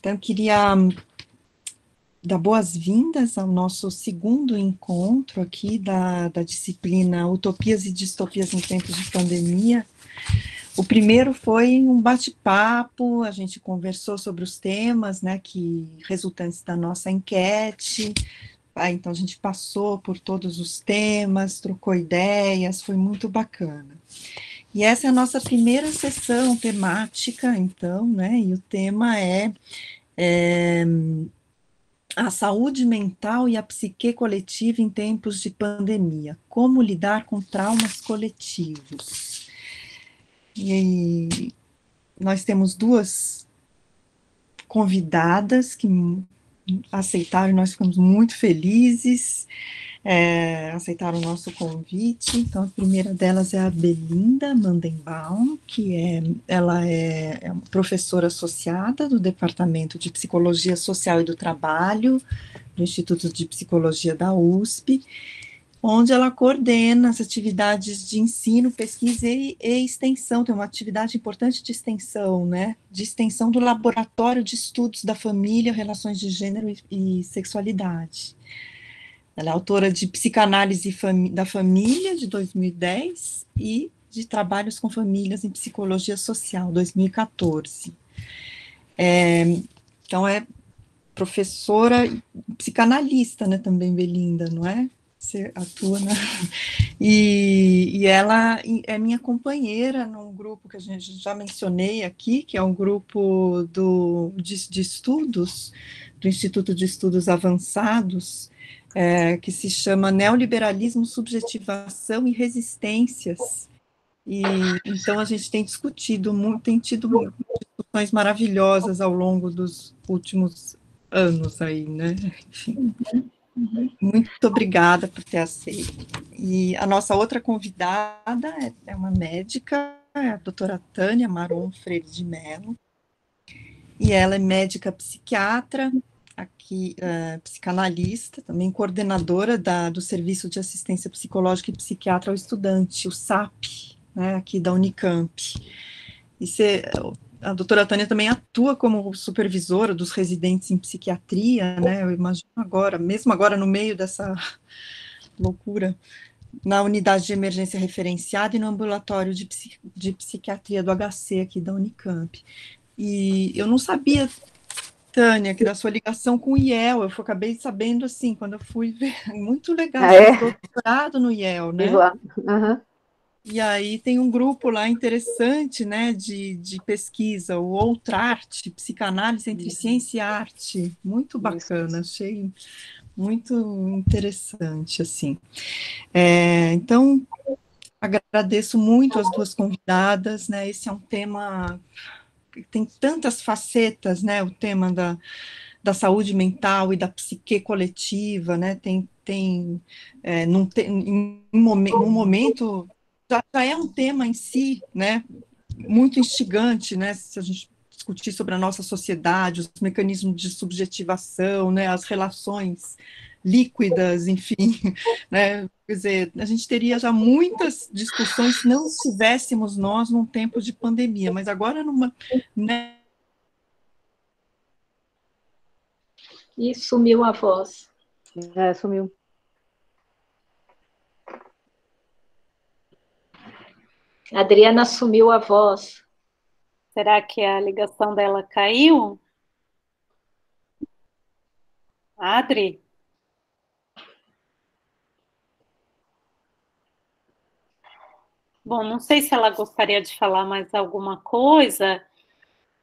Então, eu queria dar boas-vindas ao nosso segundo encontro aqui da disciplina Utopias e Distopias em Tempos de Pandemia. O primeiro foi um bate-papo, a gente conversou sobre os temas, né, resultantes da nossa enquete. Então, a gente passou por todos os temas, trocou ideias, foi muito bacana. E essa é a nossa primeira sessão temática, então, né, e o tema é a saúde mental e a psique coletiva em tempos de pandemia. Como lidar com traumas coletivos. E nós temos duas convidadas que aceitaram, nós ficamos muito felizes, aceitaram o nosso convite. Então, a primeira delas é a Belinda Mandenbaum, ela é uma professora associada do Departamento de Psicologia Social e do Trabalho, do Instituto de Psicologia da USP, onde ela coordena as atividades de ensino, pesquisa e extensão. Tem uma atividade importante de extensão, né? De extensão do Laboratório de Estudos da Família, Relações de Gênero e Sexualidade. Ela é autora de Psicanálise da Família, de 2010, e de Trabalhos com Famílias em Psicologia Social, 2014. Então, é professora psicanalista, né, também, Belinda, não é? Você atua, né? E ela é minha companheira num grupo que a gente já mencionei aqui, que é um grupo de estudos, do Instituto de Estudos Avançados, que se chama Neoliberalismo, Subjetivação e Resistências. E então a gente tem discutido muito, tem tido discussões maravilhosas ao longo dos últimos anos aí, né? Enfim. Muito obrigada por ter aceito. E a nossa outra convidada é uma médica, é a doutora Tânia Maron Freire de Mello, e ela é médica psiquiatra, aqui, psicanalista, também coordenadora do Serviço de Assistência Psicológica e Psiquiatra ao Estudante, o SAP, né, aqui da Unicamp. A doutora Tânia também atua como supervisora dos residentes em psiquiatria, né, eu imagino agora, mesmo agora no meio dessa loucura, na unidade de emergência referenciada e no ambulatório de psiquiatria do HC aqui da Unicamp. E eu não sabia, Tânia, que da sua ligação com o IEL, eu acabei sabendo assim, quando eu fui ver, muito legal, você fez doutorado no IEL, né? Fiz lá. Uhum. E aí tem um grupo lá interessante, né, de pesquisa, o Outrarte, Psicanálise entre Ciência e Arte, muito bacana, achei muito interessante, assim. Então, agradeço muito as duas convidadas, né, esse é um tema que tem tantas facetas, né, o tema da saúde mental e da psique coletiva, né, em um momento, já é um tema em si, né, muito instigante, né, se a gente discutir sobre a nossa sociedade, os mecanismos de subjetivação, né, as relações líquidas, enfim, né, quer dizer, a gente teria já muitas discussões se não estivéssemos nós num tempo de pandemia, mas agora né. E sumiu a voz. Sumiu. A Adriana sumiu a voz. Será que a ligação dela caiu? Adri? Bom, não sei se ela gostaria de falar mais alguma coisa,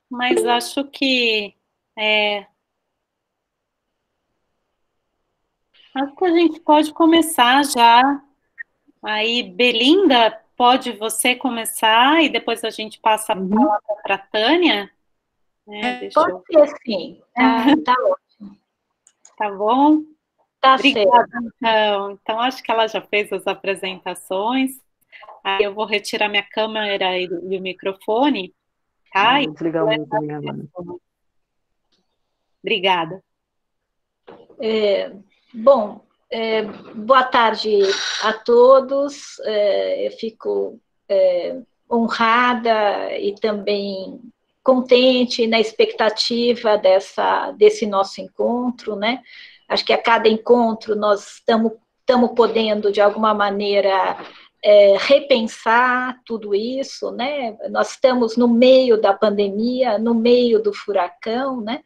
mas acho que acho que a gente pode começar já. Aí, Belinda, pode você começar e depois a gente passa a palavra para a Tânia? Pode ser sim. Tá ótimo. Tá bom? Tá Obrigada, certo. então, acho que ela já fez as apresentações. Aí eu vou retirar minha câmera e o microfone, tá? Vou desligar o meu também agora. Obrigada. Bom, boa tarde a todos. Eu fico honrada e também contente, na expectativa desse nosso encontro, né? Acho que a cada encontro nós estamos podendo, de alguma maneira, repensar tudo isso, né? Nós estamos no meio da pandemia, no meio do furacão, né?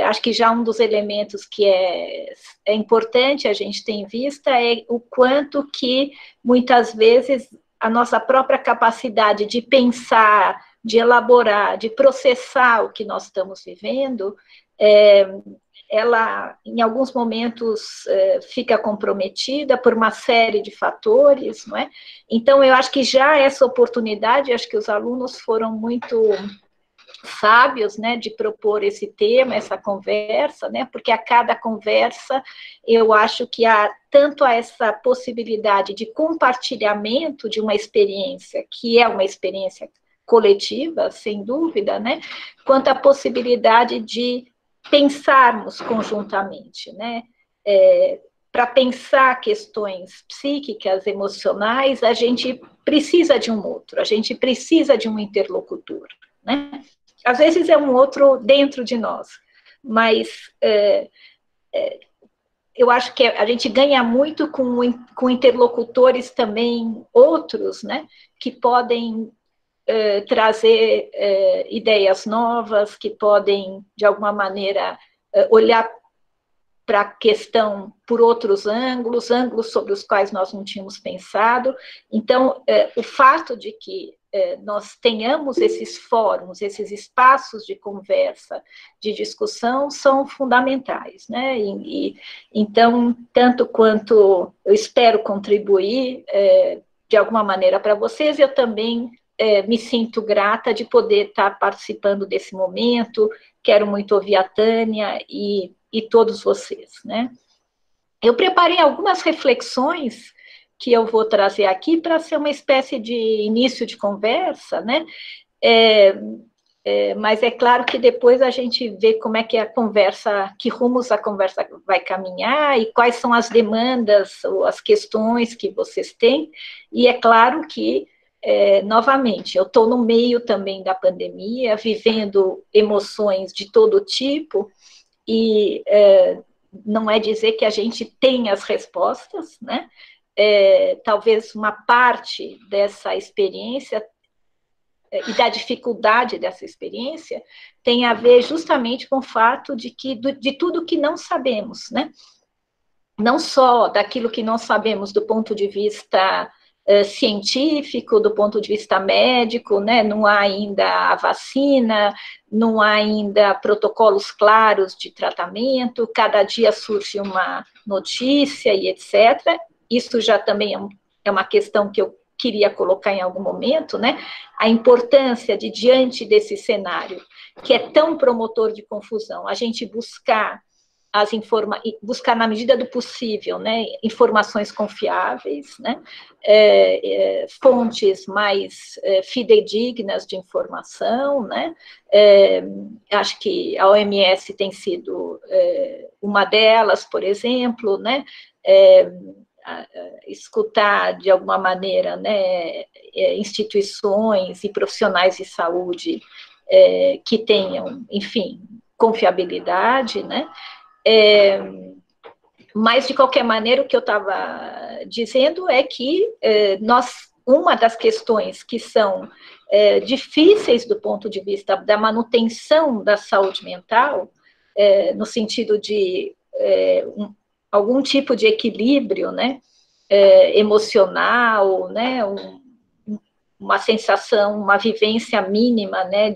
Acho que já um dos elementos que é importante a gente ter em vista é o quanto que, muitas vezes, a nossa própria capacidade de pensar, de elaborar, de processar o que nós estamos vivendo, ela, em alguns momentos, fica comprometida por uma série de fatores, não é? Então, eu acho que já essa oportunidade, acho que os alunos foram muito sábios, né, de propor esse tema, essa conversa, né, porque a cada conversa eu acho que há tanto essa possibilidade de compartilhamento de uma experiência, que é uma experiência coletiva, sem dúvida, né, quanto a possibilidade de pensarmos conjuntamente, né, para pensar questões psíquicas, emocionais, a gente precisa de um outro, a gente precisa de um interlocutor, né? Às vezes é um outro dentro de nós, mas eu acho que a gente ganha muito com interlocutores também outros, né, que podem trazer ideias novas, que podem, de alguma maneira, olhar para a questão por outros ângulos sobre os quais nós não tínhamos pensado. Então, o fato de que nós tenhamos esses fóruns, esses espaços de conversa, de discussão, são fundamentais, né? Então, tanto quanto eu espero contribuir de alguma maneira para vocês, eu também me sinto grata de poder estar participando desse momento. Quero muito ouvir a Tânia e todos vocês, né? Eu preparei algumas reflexões que eu vou trazer aqui para ser uma espécie de início de conversa, né? Mas é claro que depois a gente vê como é que a conversa, que rumos a conversa vai caminhar e quais são as demandas ou as questões que vocês têm. E é claro que, novamente, eu estou no meio também da pandemia, vivendo emoções de todo tipo, e não é dizer que a gente tem as respostas, né? Talvez uma parte dessa experiência e da dificuldade dessa experiência tenha a ver justamente com o fato de tudo que não sabemos, né? Não só daquilo que não sabemos do ponto de vista científico, do ponto de vista médico, né? Não há ainda a vacina, não há ainda protocolos claros de tratamento, cada dia surge uma notícia e etc. Isso já também é uma questão que eu queria colocar em algum momento, né? A importância de, diante desse cenário, que é tão promotor de confusão, a gente buscar buscar na medida do possível, né, informações confiáveis, né, fontes mais fidedignas de informação, né, acho que a OMS tem sido uma delas, por exemplo, né, escutar de alguma maneira, né, instituições e profissionais de saúde que tenham, enfim, confiabilidade, né. Mas, de qualquer maneira, o que eu estava dizendo é que uma das questões que são difíceis do ponto de vista da manutenção da saúde mental, no sentido de algum tipo de equilíbrio, né, emocional, né, uma sensação, uma vivência mínima, né,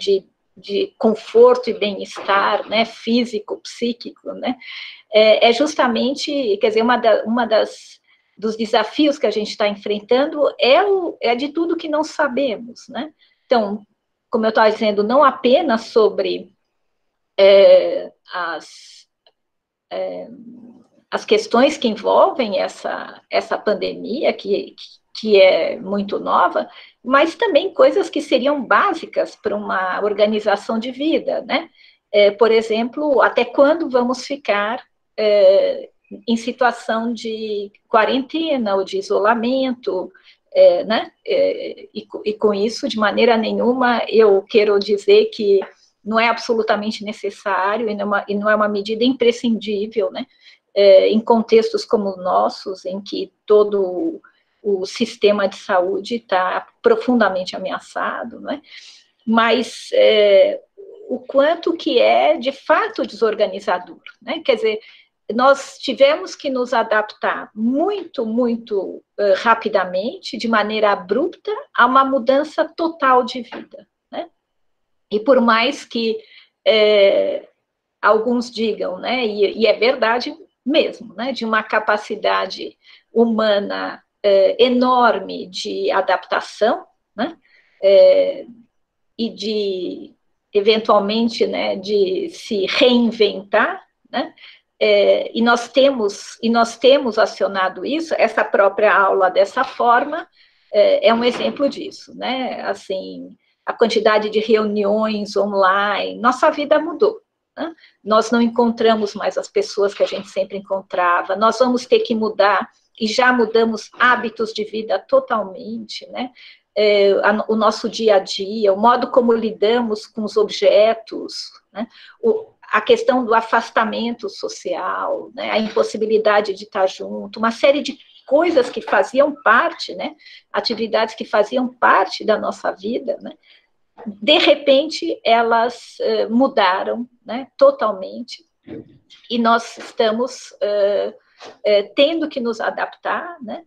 de conforto e bem-estar, né, físico, psíquico, né, é justamente, quer dizer, dos desafios que a gente está enfrentando é de tudo que não sabemos, né. Então, como eu estava dizendo, não apenas sobre as questões que envolvem essa pandemia, que é muito nova, mas também coisas que seriam básicas para uma organização de vida, né? Por exemplo, até quando vamos ficar em situação de quarentena ou de isolamento? né? E com isso, de maneira nenhuma, eu quero dizer que não é absolutamente necessário e não é uma medida imprescindível, né? Em contextos como os nossos, em que todo o sistema de saúde está profundamente ameaçado, né? Mas o quanto que é, de fato, desorganizador, né? Quer dizer, nós tivemos que nos adaptar muito, muito rapidamente, de maneira abrupta, a uma mudança total de vida, né? E por mais que alguns digam, né, e é verdade mesmo, né, de uma capacidade humana enorme de adaptação, né, e de, eventualmente, né, de se reinventar, né, e nós temos acionado isso. Essa própria aula dessa forma é um exemplo disso, né, assim, a quantidade de reuniões online, nossa vida mudou, né? Nós não encontramos mais as pessoas que a gente sempre encontrava, nós vamos ter que mudar, e já mudamos hábitos de vida totalmente, né? O nosso dia a dia, o modo como lidamos com os objetos, né? A questão do afastamento social, né? A impossibilidade de estar junto, uma série de coisas que faziam parte, né? Atividades que faziam parte da nossa vida, né? De repente, elas mudaram, né? Totalmente, e nós estamos tendo que nos adaptar, né?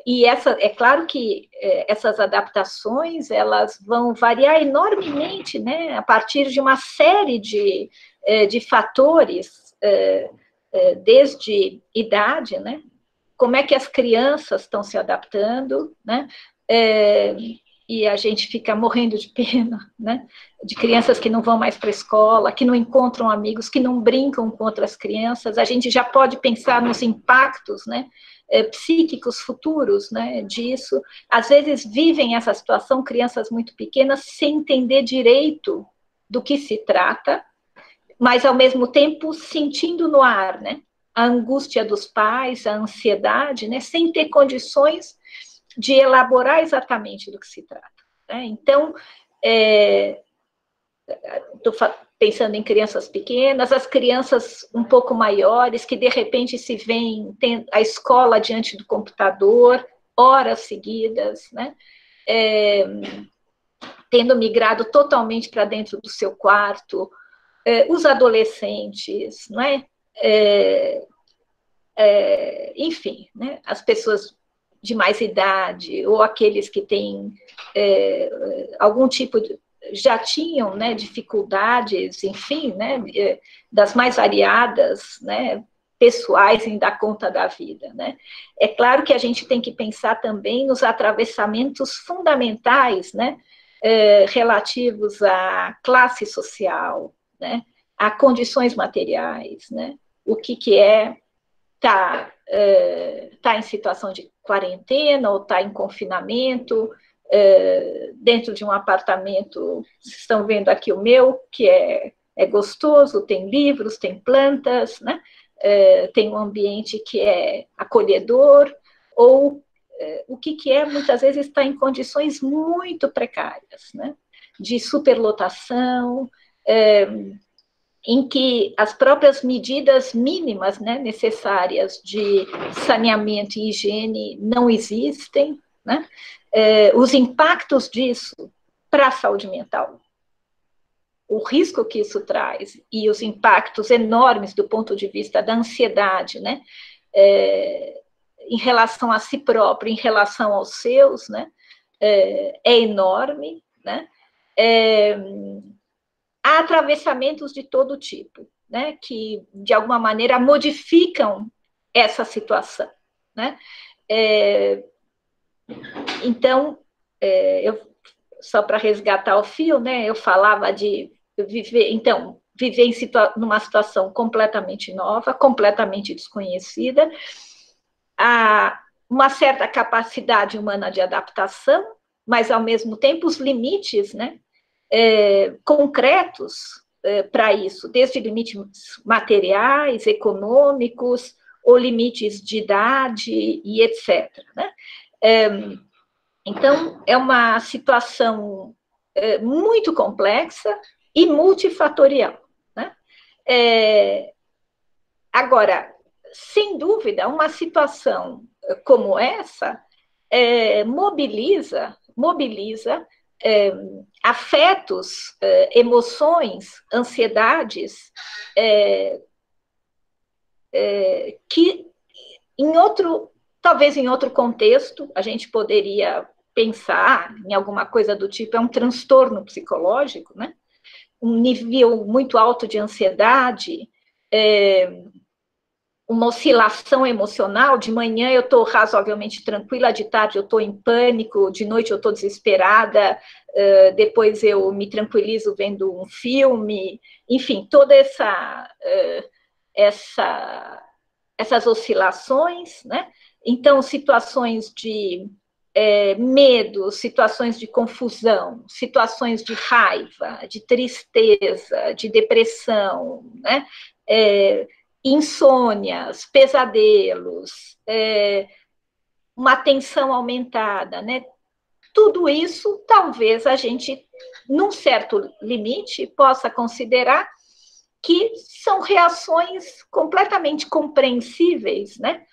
E é claro que essas adaptações, elas vão variar enormemente, né, a partir de uma série de fatores, desde idade, né, como é que as crianças estão se adaptando, né, e a gente fica morrendo de pena, né, de crianças que não vão mais para a escola, que não encontram amigos, que não brincam com outras crianças. A gente já pode pensar nos impactos, né, psíquicos futuros, né, disso. Às vezes vivem essa situação crianças muito pequenas sem entender direito do que se trata, mas ao mesmo tempo sentindo no ar, né, a angústia dos pais, a ansiedade, né, sem ter condições de elaborar exatamente do que se trata, né? Então, estou pensando em crianças pequenas, as crianças um pouco maiores, que de repente se veem a escola diante do computador, horas seguidas, né? Tendo migrado totalmente para dentro do seu quarto, os adolescentes, não é? Enfim, né? As pessoas de mais idade, ou aqueles que têm algum tipo de... já tinham, né, dificuldades, enfim, né, das mais variadas, né, pessoais em dar conta da vida, né. É claro que a gente tem que pensar também nos atravessamentos fundamentais, né, relativos à classe social, né, a condições materiais, né, o que é tá em situação de quarentena ou está em confinamento, dentro de um apartamento. Vocês estão vendo aqui o meu, que é gostoso, tem livros, tem plantas, né? Tem um ambiente que é acolhedor, ou o que é, muitas vezes, está em condições muito precárias, né? De superlotação, em que as próprias medidas mínimas, né, necessárias de saneamento e higiene não existem, né? Os impactos disso para a saúde mental, o risco que isso traz e os impactos enormes do ponto de vista da ansiedade, né, em relação a si próprio, em relação aos seus, né, é enorme, né? Há atravessamentos de todo tipo, né, que, de alguma maneira, modificam essa situação, né? Então, só para resgatar o fio, né, eu falava de viver numa situação completamente nova, completamente desconhecida, há uma certa capacidade humana de adaptação, mas, ao mesmo tempo, os limites, né, concretos para isso, desde limites materiais, econômicos, ou limites de idade, e etc., né? Então, é uma situação muito complexa e multifatorial, né? Agora, sem dúvida, uma situação como essa mobiliza afetos, emoções, ansiedades, que talvez em outro contexto, a gente poderia pensar em alguma coisa do tipo, é um transtorno psicológico, né? Um nível muito alto de ansiedade, uma oscilação emocional, de manhã eu estou razoavelmente tranquila, de tarde eu estou em pânico, de noite eu estou desesperada, depois eu me tranquilizo vendo um filme, enfim, toda essas oscilações, né? Então, situações de medo, situações de confusão, situações de raiva, de tristeza, de depressão, né? Insônias, pesadelos, uma tensão aumentada, né? Tudo isso, talvez a gente, num certo limite, possa considerar que são reações completamente compreensíveis, né?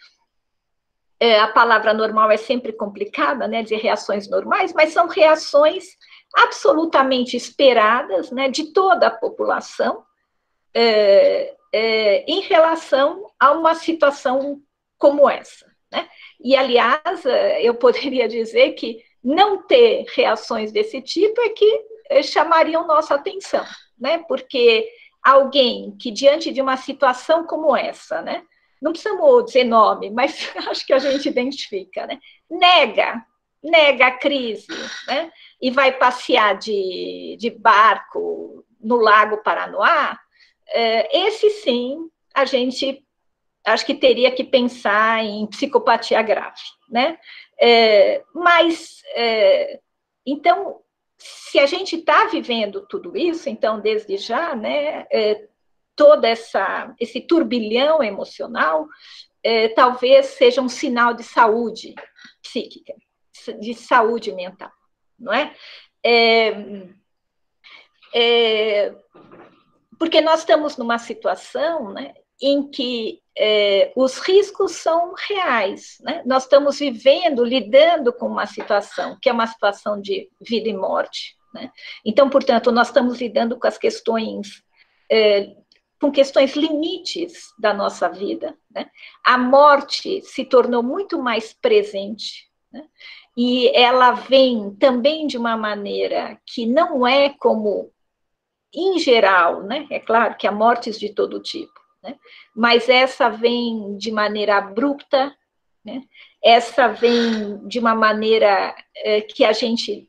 A palavra normal é sempre complicada, né, de reações normais, mas são reações absolutamente esperadas, né, de toda a população, em relação a uma situação como essa, né? E, aliás, eu poderia dizer que não ter reações desse tipo é que chamariam nossa atenção, né? Porque alguém que, diante de uma situação como essa, né, não precisamos dizer nome, mas acho que a gente identifica, né? Nega a crise, né? E vai passear de barco no Lago Paranoá, esse sim, a gente acho que teria que pensar em psicopatia grave, né? Então, se a gente está vivendo tudo isso, então, desde já, né, todo esse turbilhão emocional, talvez seja um sinal de saúde psíquica, de saúde mental, não é? Porque nós estamos numa situação, né, em que os riscos são reais, né? Nós estamos lidando com uma situação que é uma situação de vida e morte, né? Então, portanto, nós estamos lidando com as questões, com questões limites da nossa vida, né? A morte se tornou muito mais presente, né? E ela vem também de uma maneira que não é como em geral, né? É claro que há mortes de todo tipo, né? Mas essa vem de maneira abrupta, né? Essa vem de uma maneira que a gente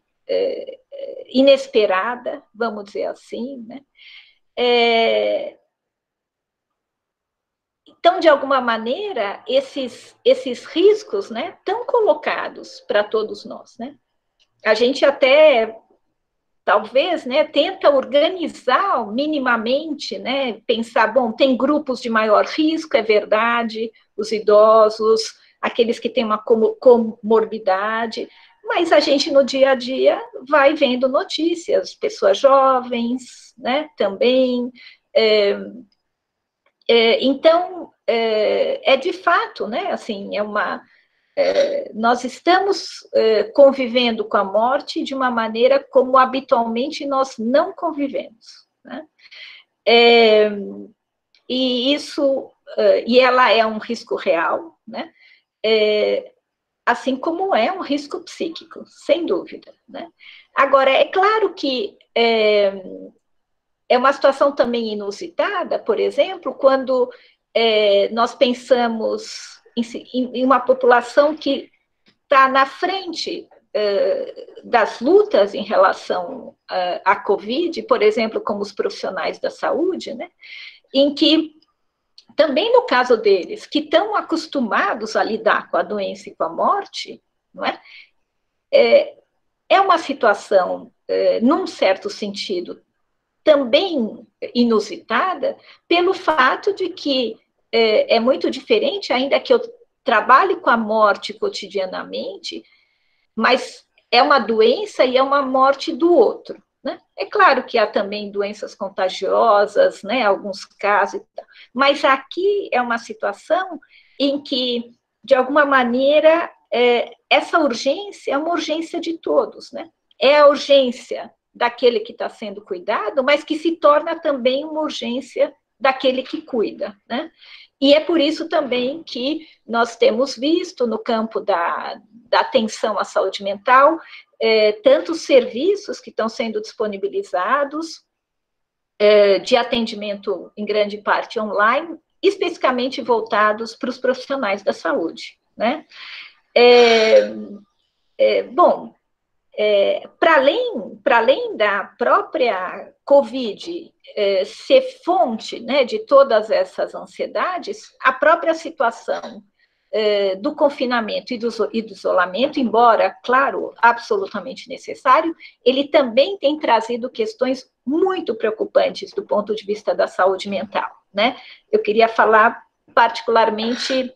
inesperada, vamos dizer assim, né? Então, de alguma maneira, esses riscos, né, estão colocados para todos nós, né? A gente até talvez, né, tenta organizar minimamente, né, pensar, bom, tem grupos de maior risco, é verdade, os idosos, aqueles que têm uma comorbidade, mas a gente no dia a dia vai vendo notícias, pessoas jovens, né, também, então, de fato, né, assim, nós estamos convivendo com a morte de uma maneira como habitualmente nós não convivemos, né? E ela é um risco real, né? Assim como é um risco psíquico, sem dúvida, né? Agora, é claro que é uma situação também inusitada, por exemplo, quando nós pensamos em uma população que está na frente das lutas em relação à Covid, por exemplo, como os profissionais da saúde, né, em que, também no caso deles, que estão acostumados a lidar com a doença e com a morte, não é? É uma situação, num certo sentido, também inusitada, pelo fato de que é muito diferente, ainda que eu trabalhe com a morte cotidianamente, mas é uma doença e é uma morte do outro, né? É claro que há também doenças contagiosas, né, alguns casos, mas aqui é uma situação em que, de alguma maneira, essa urgência é uma urgência de todos, né? É a urgência daquele que está sendo cuidado, mas que se torna também uma urgência daquele que cuida, né? E é por isso também que nós temos visto no campo da atenção à saúde mental, tantos serviços que estão sendo disponibilizados, de atendimento, em grande parte, online, especificamente voltados para os profissionais da saúde, né? Bom, para além da própria Covid ser fonte, né, de todas essas ansiedades, a própria situação do confinamento e do isolamento, embora, claro, absolutamente necessário, ele também tem trazido questões muito preocupantes do ponto de vista da saúde mental, né? Eu queria falar particularmente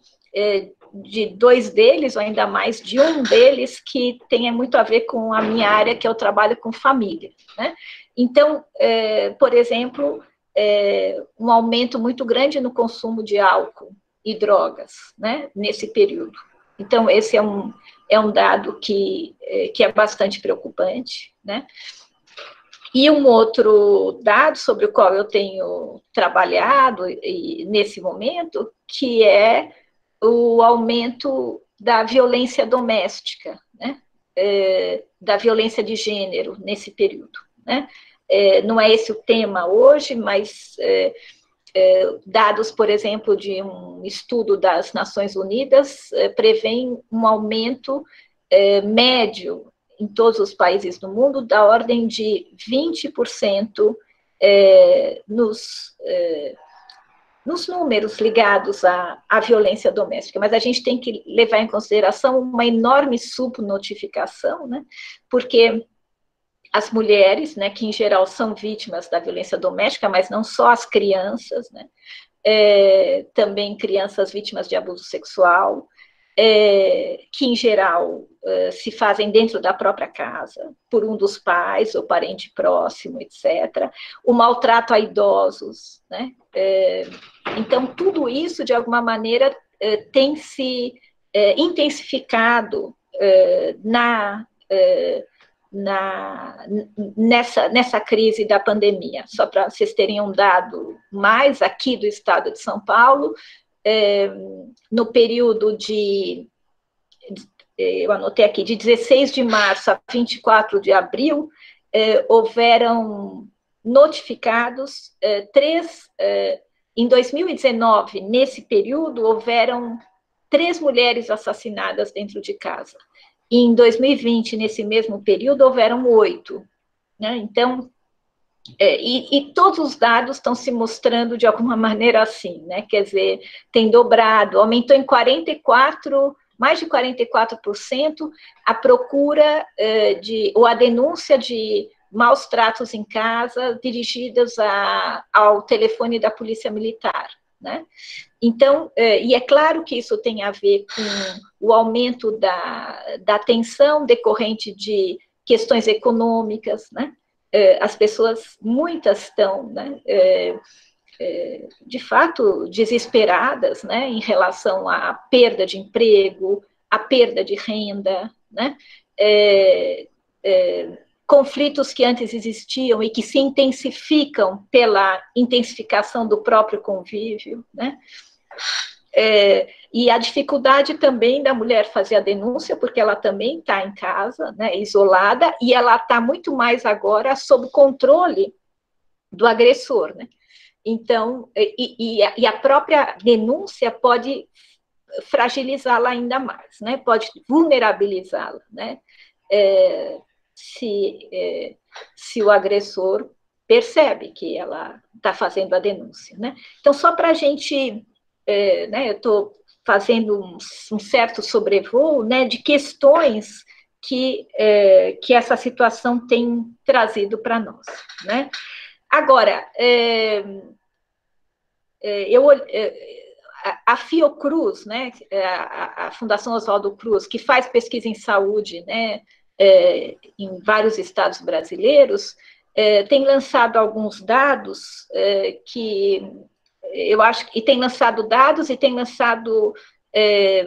de dois deles, ou ainda mais de um deles, que tem muito a ver com a minha área, que é o trabalho com família, né? Então, por exemplo, um aumento muito grande no consumo de álcool e drogas, né, nesse período. Então, esse é um dado que é bastante preocupante, né? E um outro dado sobre o qual eu tenho trabalhado nesse momento, que é o aumento da violência doméstica, né? Da violência de gênero nesse período, né? Não é esse o tema hoje, mas dados, por exemplo, de um estudo das Nações Unidas prevêem um aumento médio em todos os países do mundo da ordem de 20% nos números ligados à violência doméstica, mas a gente tem que levar em consideração uma enorme subnotificação, né? Porque as mulheres, né, que em geral são vítimas da violência doméstica, mas não só as crianças, né? Também crianças vítimas de abuso sexual, que em geral se fazem dentro da própria casa, por um dos pais ou parente próximo, etc. O maltrato a idosos, né? Então, tudo isso, de alguma maneira, tem se intensificado nessa crise da pandemia. Só para vocês terem um dado mais aqui do estado de São Paulo, no período eu anotei aqui, de 16 de março a 24 de abril, houveram notificados em 2019, nesse período, houveram 3 mulheres assassinadas dentro de casa. E em 2020, nesse mesmo período, houveram 8. Né? Então, e todos os dados estão se mostrando de alguma maneira assim, né? Quer dizer, tem dobrado, aumentou em mais de 44% a procura ou a denúncia de maus tratos em casa dirigidas ao telefone da Polícia Militar, né? Então, e é claro que isso tem a ver com o aumento da tensão decorrente de questões econômicas, né? As pessoas, muitas estão, né, de fato, desesperadas, né, em relação à perda de emprego, à perda de renda, né? Conflitos que antes existiam e que se intensificam pela intensificação do próprio convívio, né? E a dificuldade também da mulher fazer a denúncia, porque ela também está em casa, né, isolada, e ela está muito mais agora sob controle do agressor, né? Então, e a própria denúncia pode fragilizá-la ainda mais, né? Pode vulnerabilizá-la, né? Se o agressor percebe que ela está fazendo a denúncia, né? Então, só para a gente, né, eu estou fazendo um certo sobrevoo, né, de questões que essa situação tem trazido para nós, né? Agora, a Fiocruz, né, a Fundação Oswaldo Cruz, que faz pesquisa em saúde, né, em vários estados brasileiros, tem lançado alguns dados que eu acho, e tem lançado dados e tem lançado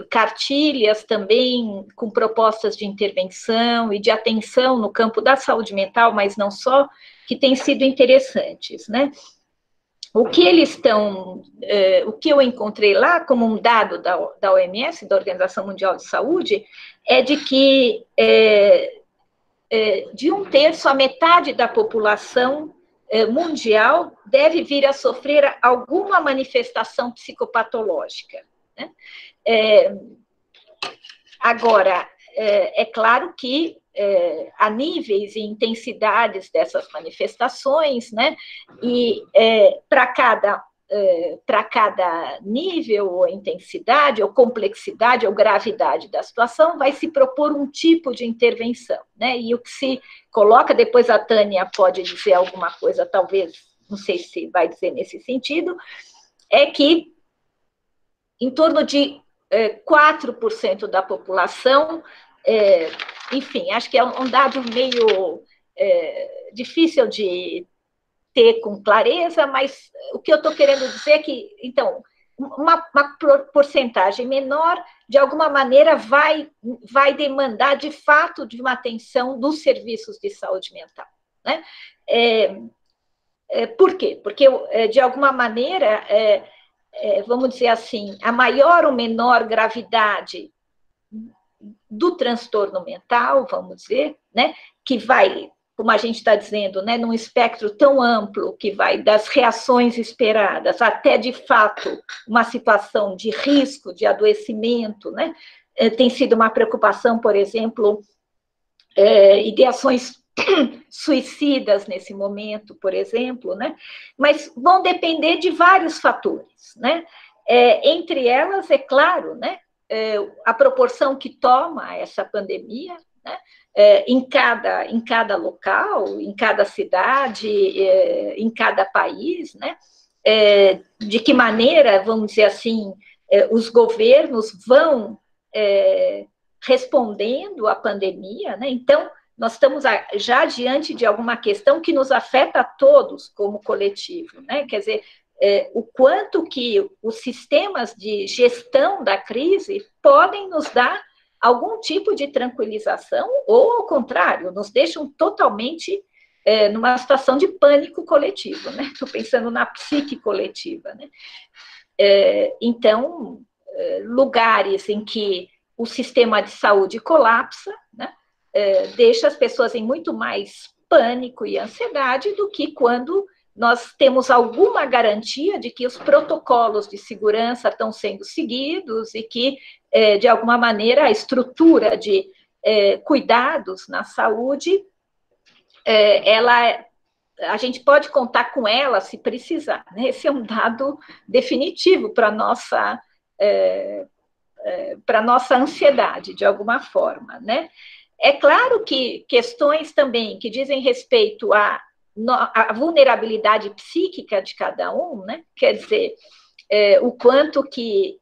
cartilhas também com propostas de intervenção e de atenção no campo da saúde mental, mas não só, que têm sido interessantes, né? O que eles estão, o que eu encontrei lá como um dado da OMS, da Organização Mundial de Saúde, é de que de 1/3 a metade da população mundial deve vir a sofrer alguma manifestação psicopatológica, né? Agora, é claro que há níveis e intensidades dessas manifestações, né? E para cada nível, ou intensidade, ou complexidade, ou gravidade da situação, vai se propor um tipo de intervenção, né? E o que se coloca, depois a Tânia pode dizer alguma coisa, talvez, não sei se vai dizer nesse sentido, é que em torno de 4% da população, enfim, acho que é um dado meio difícil de ter com clareza, mas o que eu estou querendo dizer é que, então, uma porcentagem menor, de alguma maneira, vai demandar, de fato, de uma atenção dos serviços de saúde mental, né? Por quê? Porque, de alguma maneira, vamos dizer assim, a maior ou menor gravidade do transtorno mental, vamos dizer, né, que vai, como a gente está dizendo, né, num espectro tão amplo, que vai das reações esperadas até, de fato, uma situação de risco, de adoecimento, né, tem sido uma preocupação, por exemplo, ideações suicidas nesse momento, por exemplo, né, mas vão depender de vários fatores, né, entre elas, é claro, né, a proporção que toma essa pandemia, né, em cada local, em cada cidade, em cada país, né, de que maneira, vamos dizer assim, os governos vão respondendo à pandemia, né? Então, nós estamos já diante de alguma questão que nos afeta a todos como coletivo, né? Quer dizer, o quanto que os sistemas de gestão da crise podem nos dar algum tipo de tranquilização, ou, ao contrário, nos deixam totalmente numa situação de pânico coletivo, né? Estou pensando na psique coletiva, né? Então, lugares em que o sistema de saúde colapsa, né? Deixa as pessoas em muito mais pânico e ansiedade do que quando nós temos alguma garantia de que os protocolos de segurança estão sendo seguidos e que, de alguma maneira, a estrutura de cuidados na saúde, a gente pode contar com ela se precisar, né? Esse é um dado definitivo para a nossa ansiedade, de alguma forma, né? É claro que questões também que dizem respeito à vulnerabilidade psíquica de cada um, né? Quer dizer, o quanto que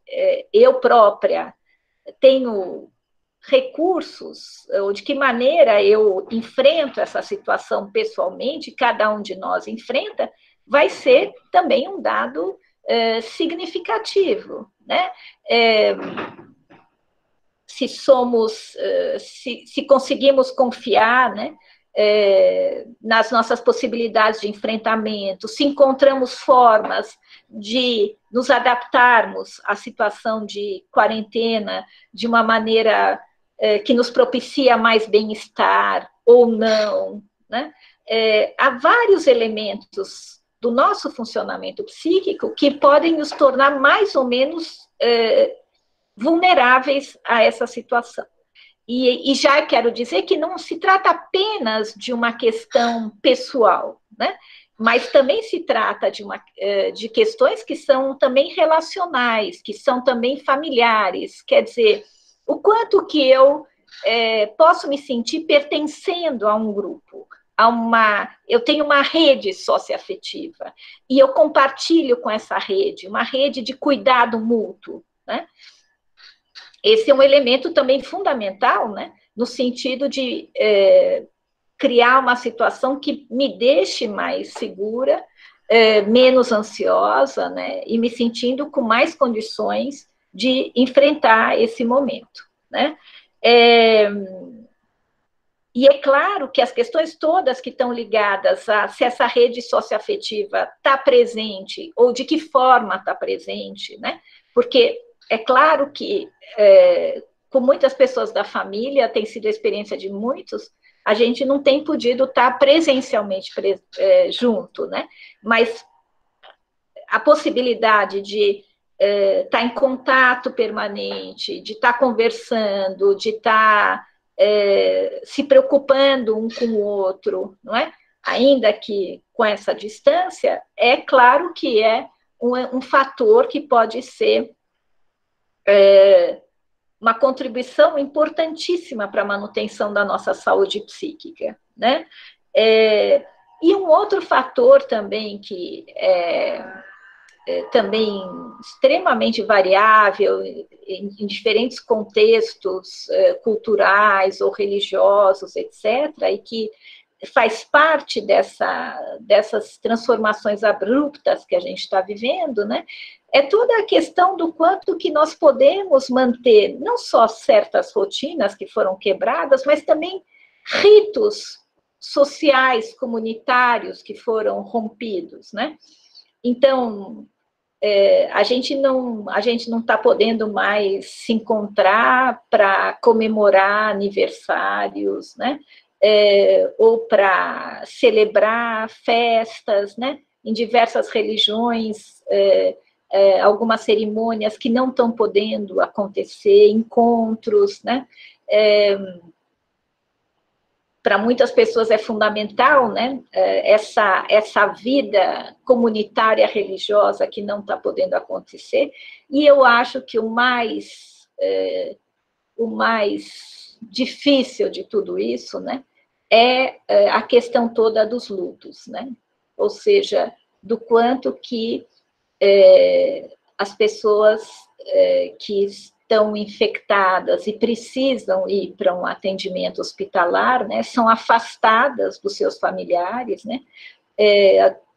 eu própria tenho recursos, ou de que maneira eu enfrento essa situação pessoalmente, cada um de nós enfrenta, vai ser também um dado significativo, né? Se conseguimos confiar, né, nas nossas possibilidades de enfrentamento, se encontramos formas de nos adaptarmos à situação de quarentena de uma maneira que nos propicia mais bem-estar ou não, né? Há vários elementos do nosso funcionamento psíquico que podem nos tornar mais ou menos vulneráveis a essa situação. E já quero dizer que não se trata apenas de uma questão pessoal, né? Mas também se trata de questões que são também relacionais, que são também familiares, quer dizer, o quanto que eu posso me sentir pertencendo a um grupo, eu tenho uma rede socioafetiva, e eu compartilho com essa rede, uma rede de cuidado mútuo, né? Esse é um elemento também fundamental, né? No sentido de criar uma situação que me deixe mais segura, menos ansiosa, né? E me sentindo com mais condições de enfrentar esse momento, né? E é claro que as questões todas que estão ligadas a se essa rede socioafetiva está presente, ou de que forma está presente, né? Porque é claro que, com muitas pessoas da família, tem sido a experiência de muitos, a gente não tem podido estar presencialmente junto, né? Mas a possibilidade de estar em contato permanente, de estar conversando, de estar se preocupando um com o outro, não é? Ainda que com essa distância, é claro que é um fator que pode ser uma contribuição importantíssima para a manutenção da nossa saúde psíquica, né? E um outro fator também que também extremamente variável em diferentes contextos culturais ou religiosos, etc., e que faz parte dessas transformações abruptas que a gente está vivendo, né? É toda a questão do quanto que nós podemos manter, não só certas rotinas que foram quebradas, mas também ritos sociais, comunitários que foram rompidos, né? Então, a gente não está podendo mais se encontrar para comemorar aniversários, né? Ou para celebrar festas, né? Em diversas religiões, algumas cerimônias que não estão podendo acontecer, encontros, né? Para muitas pessoas é fundamental, né? Essa vida comunitária religiosa que não está podendo acontecer, e eu acho que o mais difícil de tudo isso, né, é a questão toda dos lutos, né? Ou seja, do quanto que as pessoas que estão infectadas e precisam ir para um atendimento hospitalar, né, são afastadas dos seus familiares, né?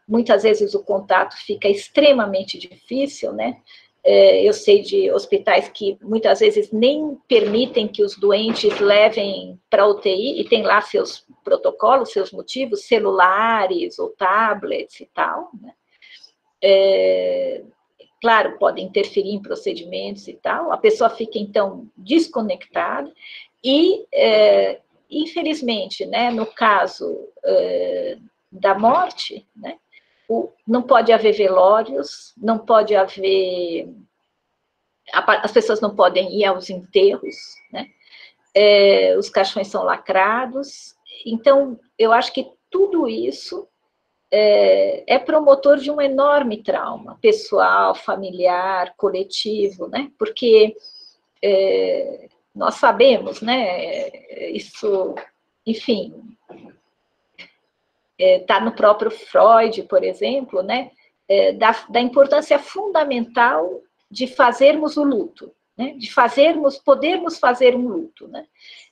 Muitas vezes o contato fica extremamente difícil, né? Eu sei de hospitais que muitas vezes nem permitem que os doentes levem para a UTI, e tem lá seus protocolos, seus motivos, celulares ou tablets e tal, né? Claro, podem interferir em procedimentos e tal, a pessoa fica, então, desconectada, e, infelizmente, né, no caso da morte, né, não pode haver velórios, não pode haver... As pessoas não podem ir aos enterros, né? Os caixões são lacrados, então, eu acho que tudo isso é promotor de um enorme trauma pessoal, familiar, coletivo, né? Porque nós sabemos, né? Isso, enfim, está no próprio Freud, por exemplo, né? Da importância fundamental de fazermos o luto, né? De podermos fazer um luto, né?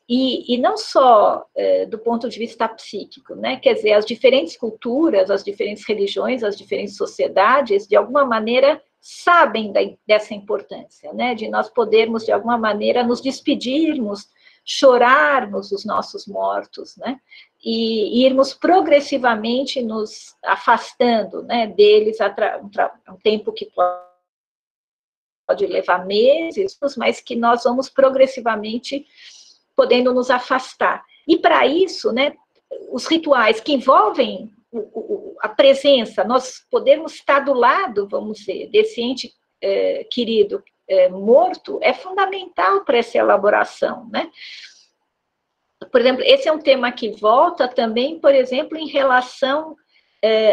E não só do ponto de vista psíquico, né? Quer dizer, as diferentes culturas, as diferentes religiões, as diferentes sociedades, de alguma maneira, sabem dessa importância, né? De nós podermos, de alguma maneira, nos despedirmos, chorarmos os nossos mortos, né? E irmos progressivamente nos afastando, né, deles, um tempo que pode levar meses, mas que nós vamos progressivamente podendo nos afastar. E para isso, né, os rituais que envolvem a presença, nós podemos estar do lado, vamos dizer, desse ente querido morto, é fundamental para essa elaboração, né? Por exemplo, esse é um tema que volta também, por exemplo, em relação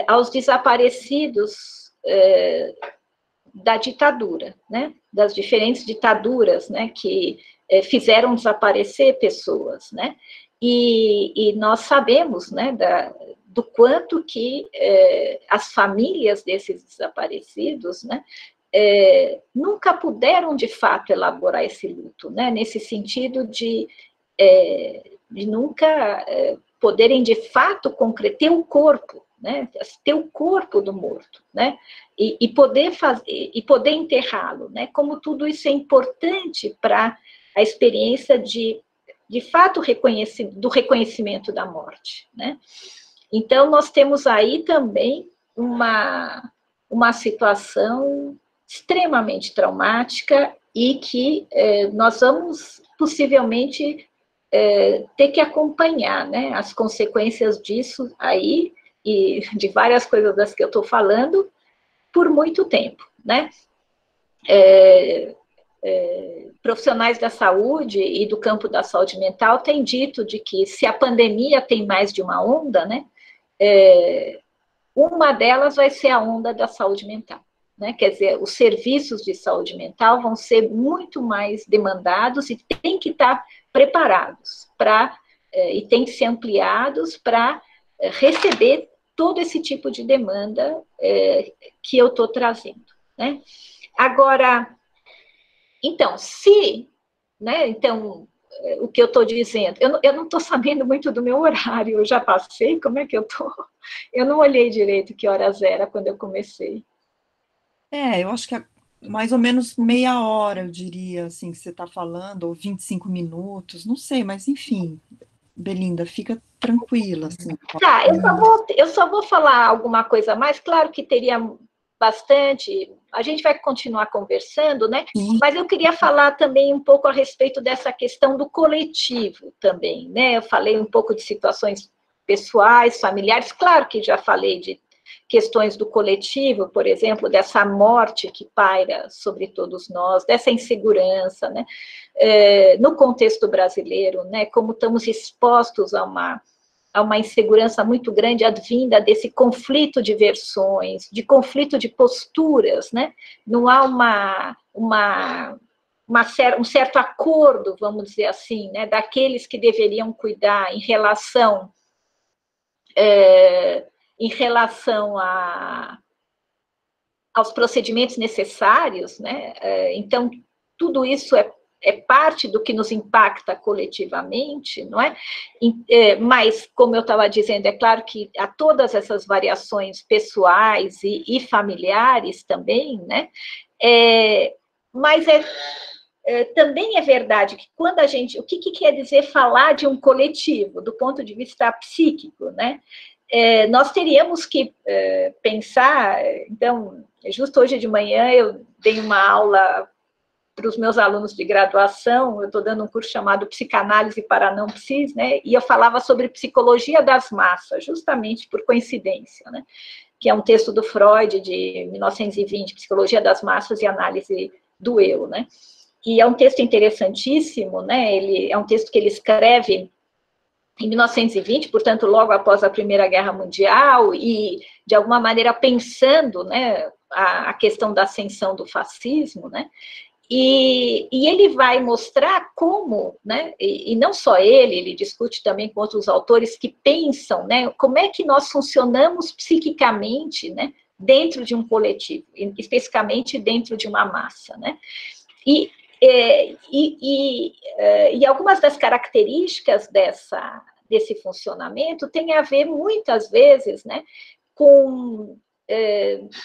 aos desaparecidos da ditadura, né? Das diferentes ditaduras, né, que fizeram desaparecer pessoas, né? E nós sabemos, né, do quanto que as famílias desses desaparecidos, né, nunca puderam, de fato, elaborar esse luto, né, nesse sentido de nunca poderem, de fato, ter o corpo, né, ter o corpo do morto, né, e poder enterrá-lo, né, como tudo isso é importante para a experiência de fato, do reconhecimento da morte, né. Então, nós temos aí também uma situação extremamente traumática e que nós vamos, possivelmente, ter que acompanhar, né, as consequências disso aí, e de várias coisas das que eu estou falando, por muito tempo, né. Profissionais da saúde e do campo da saúde mental têm dito de que se a pandemia tem mais de uma onda, né, uma delas vai ser a onda da saúde mental, né? Quer dizer, os serviços de saúde mental vão ser muito mais demandados e têm que estar preparados e têm que ser ampliados para receber todo esse tipo de demanda que eu estou trazendo, né? Agora, então, o que eu estou dizendo, eu não estou sabendo muito do meu horário, eu já passei, como é que eu estou? Eu não olhei direito que horas era quando eu comecei. Eu acho que é mais ou menos meia hora, eu diria, assim, que você está falando, ou 25 minutos, não sei, mas enfim, Belinda, fica tranquila, assim. Tá, eu só vou falar alguma coisa a mais, claro que teria bastante, a gente vai continuar conversando, né? Sim. Mas eu queria falar também um pouco a respeito dessa questão do coletivo também, né? Eu falei um pouco de situações pessoais, familiares, claro que já falei de questões do coletivo, por exemplo, dessa morte que paira sobre todos nós, dessa insegurança, né? No contexto brasileiro, né? Como estamos expostos a uma insegurança muito grande advinda desse conflito de versões, de conflito de posturas, né? Não há um certo acordo, vamos dizer assim, né? Daqueles que deveriam cuidar em relação aos procedimentos necessários, né? Então, tudo isso é parte do que nos impacta coletivamente, não é? Mas, como eu estava dizendo, é claro que há todas essas variações pessoais e familiares também, né? Mas também é verdade que quando a gente... O que quer dizer falar de um coletivo, do ponto de vista psíquico, né? Nós teríamos que pensar... Então, justo hoje de manhã eu dei uma aula para os meus alunos de graduação, eu estou dando um curso chamado Psicanálise para Não Psis, né? E eu falava sobre psicologia das massas, justamente por coincidência, né? Que é um texto do Freud, de 1920, Psicologia das Massas e Análise do Eu, né? E é um texto interessantíssimo, né? É um texto que ele escreve em 1920, portanto, logo após a Primeira Guerra Mundial, e, de alguma maneira, pensando, né, a questão da ascensão do fascismo, né? E ele vai mostrar como, né, e não só ele discute também com outros autores que pensam, né, como é que nós funcionamos psiquicamente, né, dentro de um coletivo, especificamente dentro de uma massa, né? E algumas das características desse funcionamento têm a ver, muitas vezes, né, com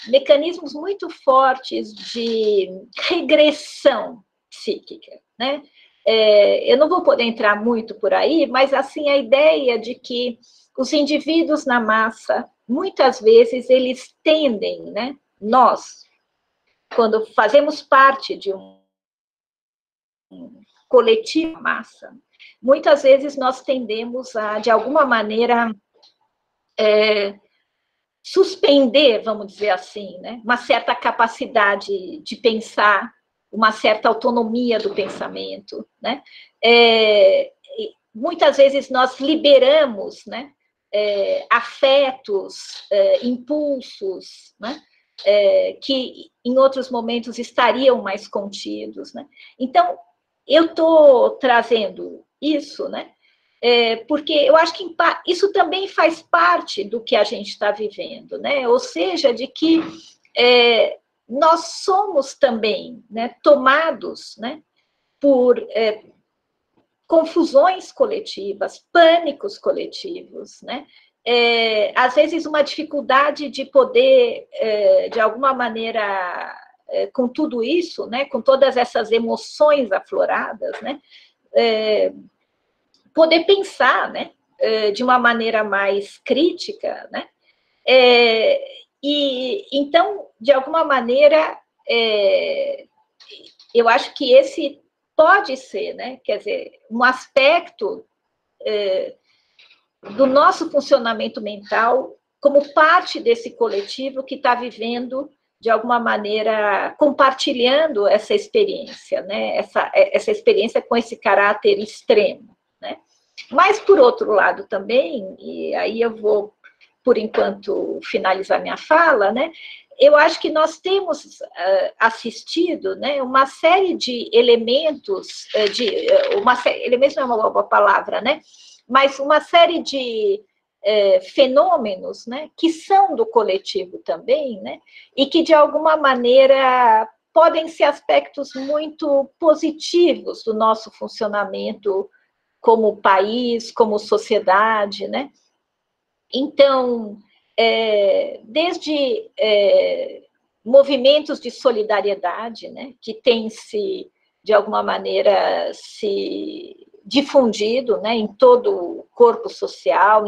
mecanismos muito fortes de regressão psíquica, né? Eu não vou poder entrar muito por aí, mas, assim, a ideia de que os indivíduos na massa, muitas vezes, eles tendem, né, nós, quando fazemos parte de um coletivo massa, muitas vezes nós tendemos a, de alguma maneira, suspender, vamos dizer assim, né, uma certa capacidade de pensar, uma certa autonomia do pensamento, né? Muitas vezes nós liberamos, né, afetos, impulsos, né, que em outros momentos estariam mais contidos, né? Então, eu estou trazendo isso, né, porque eu acho que isso também faz parte do que a gente está vivendo, né? Ou seja, de que nós somos também, né, tomados, né, por confusões coletivas, pânicos coletivos, né? Às vezes uma dificuldade de poder, de alguma maneira, com tudo isso, né, com todas essas emoções afloradas, né, poder pensar, né, de uma maneira mais crítica, né, e então, de alguma maneira, eu acho que esse pode ser, né, quer dizer, um aspecto do nosso funcionamento mental como parte desse coletivo que está vivendo, de alguma maneira, compartilhando essa experiência, né, essa experiência com esse caráter extremo, né. Mas, por outro lado também, e aí eu vou, por enquanto, finalizar minha fala, né, eu acho que nós temos assistido, né, uma série de elementos, elementos não é uma boa palavra, né, mas uma série de fenômenos, né, que são do coletivo também, né, e que, de alguma maneira, podem ser aspectos muito positivos do nosso funcionamento como país, como sociedade, né? Então, desde movimentos de solidariedade, né, que têm se, de alguma maneira, se difundido, né, em todo o corpo social,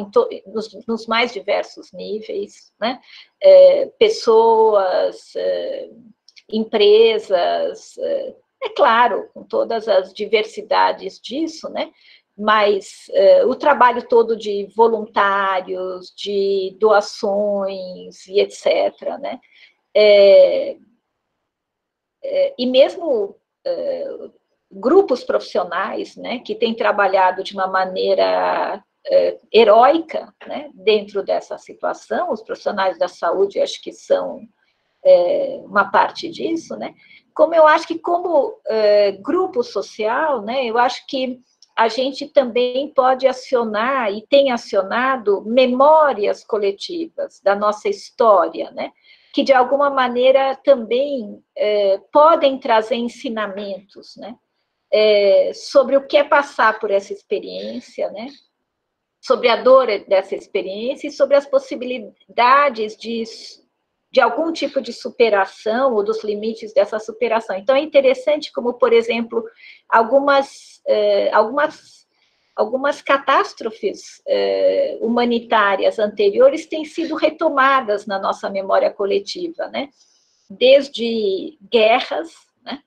nos mais diversos níveis, né, pessoas, empresas, claro, com todas as diversidades disso, né, mas o trabalho todo de voluntários, de doações e etc., né? E mesmo grupos profissionais, né, que têm trabalhado de uma maneira heróica, né, dentro dessa situação, os profissionais da saúde acho que são uma parte disso, né? Como eu acho que como grupo social, né, eu acho que a gente também pode acionar, e tem acionado, memórias coletivas da nossa história, né? Que, de alguma maneira, também podem trazer ensinamentos, né? Sobre o que é passar por essa experiência, né? Sobre a dor dessa experiência e sobre as possibilidades de algum tipo de superação ou dos limites dessa superação. Então, é interessante como, por exemplo, algumas catástrofes humanitárias anteriores têm sido retomadas na nossa memória coletiva, né? Desde guerras, né?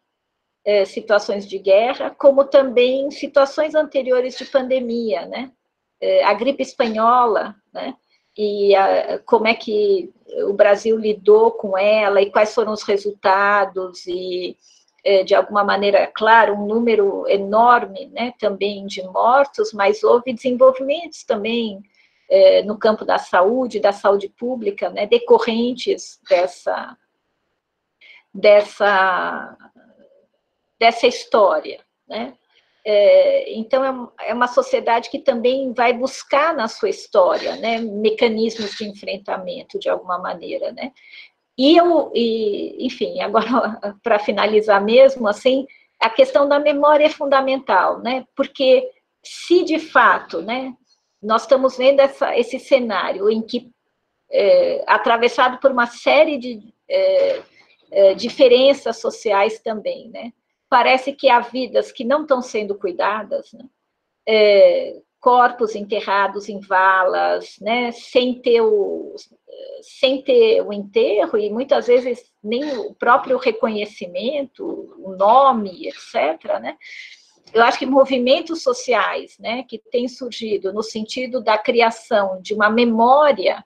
Situações de guerra, como também situações anteriores de pandemia, né? A gripe espanhola, né? E como é que o Brasil lidou com ela e quais foram os resultados e, de alguma maneira, claro, um número enorme, né, também de mortos, mas houve desenvolvimentos também no campo da saúde pública, né, decorrentes dessa história, né? Então, é uma sociedade que também vai buscar na sua história, né, mecanismos de enfrentamento, de alguma maneira, né? Enfim, agora, para finalizar mesmo, assim, a questão da memória é fundamental, né? Porque se, de fato, né, nós estamos vendo esse cenário em que, atravessado por uma série de diferenças sociais também, né? Parece que há vidas que não estão sendo cuidadas, né? Corpos enterrados em valas, né? Sem ter o enterro e muitas vezes nem o próprio reconhecimento, o nome, etc., né? Eu acho que movimentos sociais, né, que têm surgido no sentido da criação de uma memória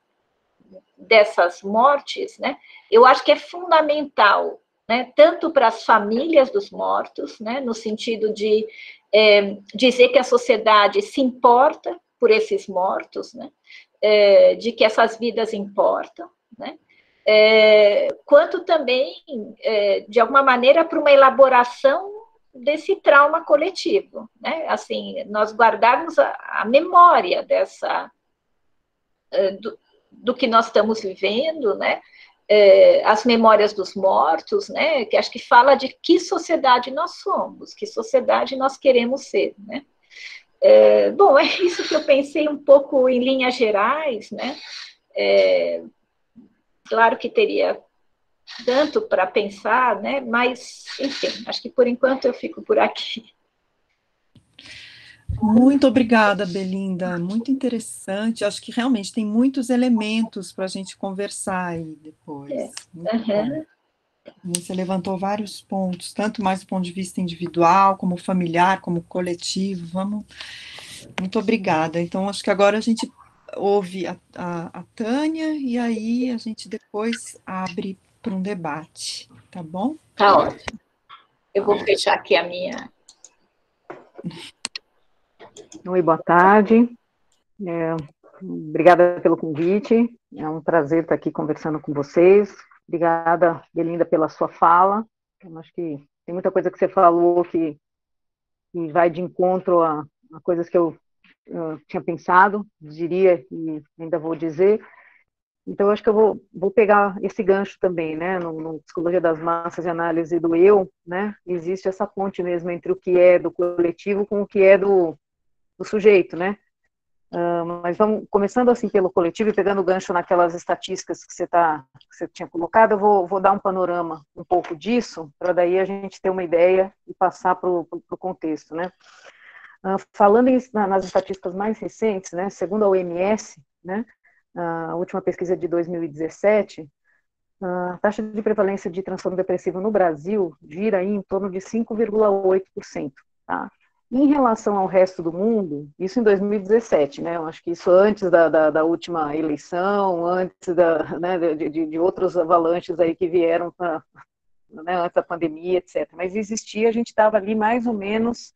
dessas mortes, né, eu acho que é fundamental, né, tanto para as famílias dos mortos, né, no sentido de dizer que a sociedade se importa por esses mortos, né, de que essas vidas importam, né, quanto também, de alguma maneira, para uma elaboração desse trauma coletivo, né? Assim, nós guardarmos a memória do que nós estamos vivendo, né? As memórias dos mortos, né? Que acho que fala de que sociedade nós somos, que sociedade nós queremos ser, né? Bom, é isso que eu pensei um pouco em linhas gerais, né? Claro que teria tanto para pensar, né? Mas, enfim, acho que por enquanto eu fico por aqui. Muito obrigada, Belinda, muito interessante. Acho que realmente tem muitos elementos para a gente conversar aí depois. Muito bom. Você levantou vários pontos, tanto mais do ponto de vista individual, como familiar, como coletivo. Muito obrigada. Então, acho que agora a gente ouve a Tânia e aí a gente depois abre para um debate, tá bom? Tá ótimo. Eu vou fechar aqui a minha. Oi, boa tarde. Obrigada pelo convite. É um prazer estar aqui conversando com vocês. Obrigada, Belinda, pela sua fala. Eu acho que tem muita coisa que você falou que vai de encontro a coisas que eu tinha pensado, diria e ainda vou dizer. Então, eu acho que eu vou pegar esse gancho também, né? No Psicologia das Massas e Análise do Eu, né? Existe essa ponte mesmo entre o que é do coletivo com o que é do sujeito, né? Mas vamos, começando assim pelo coletivo e pegando o gancho naquelas estatísticas que você tinha colocado, eu vou dar um panorama um pouco disso, para daí a gente ter uma ideia e passar para o contexto, né? Falando nas estatísticas mais recentes, né, segundo a OMS, né, a última pesquisa de 2017, a taxa de prevalência de transtorno depressivo no Brasil gira aí em torno de 5,8%, tá? Em relação ao resto do mundo, isso em 2017, né? Eu acho que isso antes da última eleição, antes né, de outros avalanches aí que vieram né, antes da pandemia, etc. Mas existia, a gente estava ali mais ou menos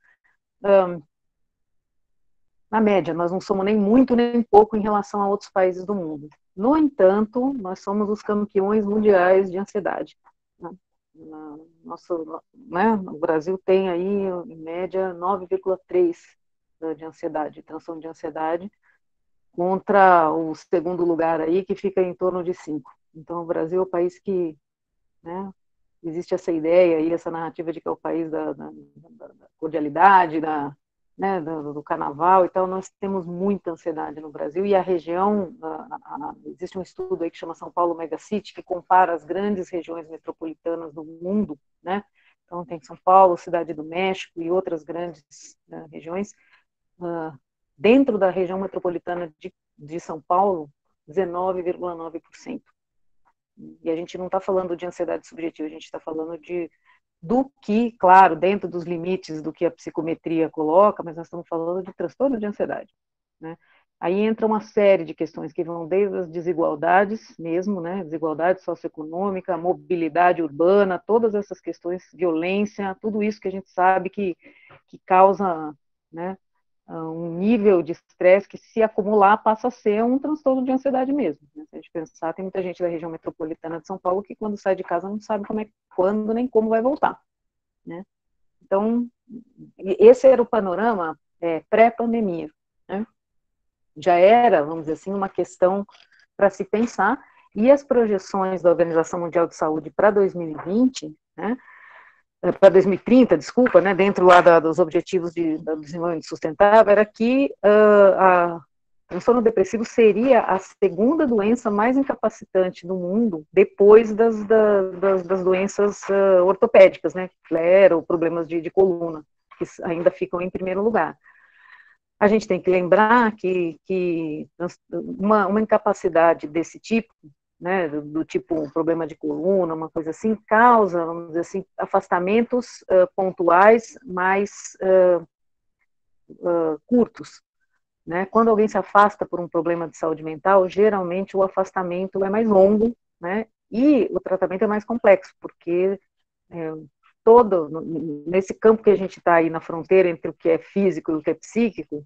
na média, nós não somos nem muito nem pouco em relação a outros países do mundo. No entanto, nós somos os campeões mundiais de ansiedade. O Brasil tem aí, em média, 9,3 de ansiedade, transtorno de ansiedade, contra o segundo lugar aí, que fica em torno de 5. Então, o Brasil é o país que, né, existe essa ideia aí, essa narrativa de que é o país da cordialidade, né, do carnaval e tal. Nós temos muita ansiedade no Brasil, e a região, existe um estudo aí que chama São Paulo Megacity, que compara as grandes regiões metropolitanas do mundo, né? Então tem São Paulo, Cidade do México e outras grandes regiões. Dentro da região metropolitana de São Paulo, 19,9%. E a gente não está falando de ansiedade subjetiva, a gente está falando do que, claro, dentro dos limites do que a psicometria coloca, mas nós estamos falando de transtorno de ansiedade, né? Aí entra uma série de questões que vão desde as desigualdades mesmo, né? Desigualdade socioeconômica, mobilidade urbana, todas essas questões, violência, tudo isso que a gente sabe que causa, né, um nível de estresse que, se acumular, passa a ser um transtorno de ansiedade mesmo, né? Se a gente pensar, tem muita gente da região metropolitana de São Paulo que, quando sai de casa, não sabe quando nem como vai voltar, né? Então, esse era o panorama pré-pandemia, né? Já era, vamos dizer assim, uma questão para se pensar, e as projeções da Organização Mundial de Saúde para 2020, né, para 2030, desculpa, né, dentro lá dos objetivos do desenvolvimento sustentável, era que transtorno depressivo seria a segunda doença mais incapacitante do mundo, depois das doenças ortopédicas, né, ou problemas de coluna, que ainda ficam em primeiro lugar. A gente tem que lembrar que uma incapacidade desse tipo, né, do tipo problema de coluna, uma coisa assim, causa, vamos dizer assim, afastamentos pontuais mais curtos, né? Quando alguém se afasta por um problema de saúde mental, geralmente o afastamento é mais longo, né? E o tratamento é mais complexo, porque nesse campo que a gente está aí na fronteira entre o que é físico e o que é psíquico,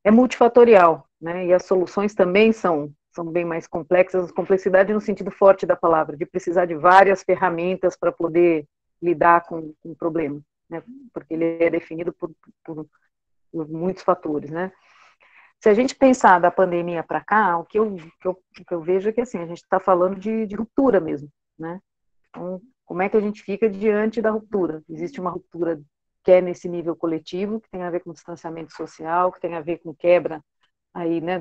é multifatorial, né? E as soluções também são bem mais complexas, complexidade no sentido forte da palavra, de precisar de várias ferramentas para poder lidar com o problema, né, porque ele é definido por muitos fatores, né. Se a gente pensar da pandemia para cá, o que eu vejo é que, assim, a gente está falando de ruptura mesmo, né. Então, como é que a gente fica diante da ruptura? Existe uma ruptura que é nesse nível coletivo, que tem a ver com distanciamento social, que tem a ver com quebra aí, né,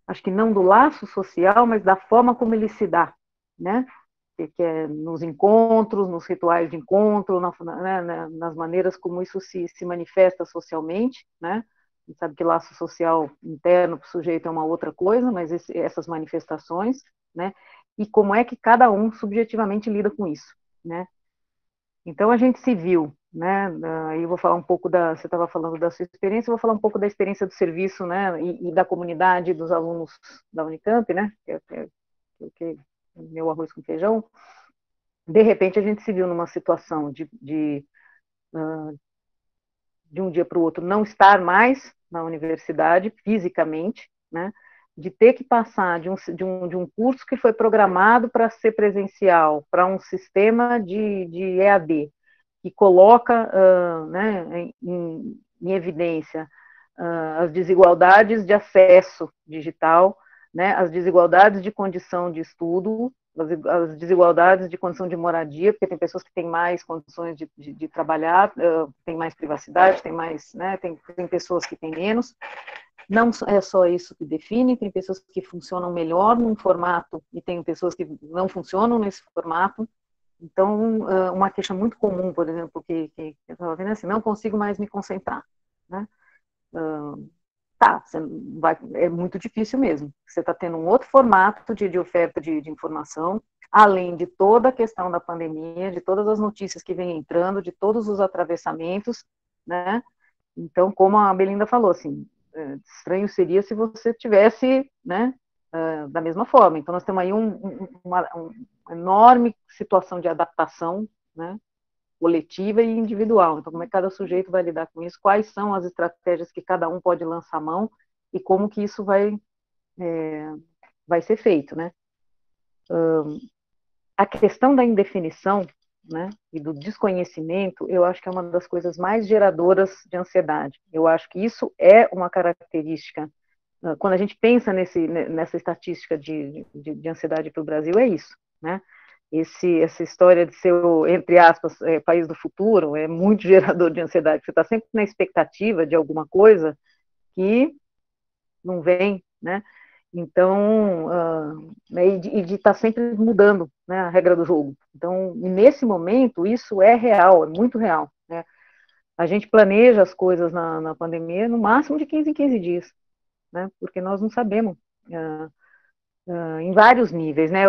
acho que não do laço social, mas da forma como ele se dá, né? Que é nos encontros, nos rituais de encontro, nas maneiras como isso se manifesta socialmente, né? A gente sabe que laço social interno para o sujeito é uma outra coisa, mas essas manifestações, né? E como é que cada um subjetivamente lida com isso, né? Então a gente se viu, né? Aí eu vou falar um pouco você estava falando da sua experiência, eu vou falar um pouco da experiência do serviço, né? E da comunidade dos alunos da Unicamp, né? Que meu arroz com feijão. De repente a gente se viu numa situação de um dia para o outro não estar mais na universidade fisicamente, né? De ter que passar de um curso que foi programado para ser presencial para um sistema de EAD, que coloca né, em evidência as desigualdades de acesso digital, né, as desigualdades de condição de estudo, as desigualdades de condição de moradia, porque tem pessoas que têm mais condições de trabalhar, tem mais privacidade, tem mais, né, tem pessoas que têm menos. Não é só isso que define, tem pessoas que funcionam melhor num formato e tem pessoas que não funcionam nesse formato. Então, uma queixa muito comum, por exemplo, que eu estava vendo assim, não consigo mais me concentrar, né? É muito difícil mesmo. Você está tendo um outro formato de oferta de informação, além de toda a questão da pandemia, de todas as notícias que vêm entrando, de todos os atravessamentos, né? Então, como a Belinda falou, assim, estranho seria se você tivesse, né, da mesma forma. Então, nós temos aí uma enorme situação de adaptação, né, coletiva e individual. Então, como é que cada sujeito vai lidar com isso? Quais são as estratégias que cada um pode lançar mão e como que isso vai ser feito, né? A questão da indefinição, né, e do desconhecimento, eu acho que é uma das coisas mais geradoras de ansiedade. Eu acho que isso é uma característica, quando a gente pensa nessa estatística de ansiedade para o Brasil, é isso, né? Essa história de ser o, entre aspas, país do futuro, é muito gerador de ansiedade. Você está sempre na expectativa de alguma coisa que não vem, né? Então, e de estar sempre mudando, né, a regra do jogo. Então, nesse momento, isso é real, é muito real, né? A gente planeja as coisas na pandemia no máximo de 15 em 15 dias, né? Porque nós não sabemos em vários níveis, né?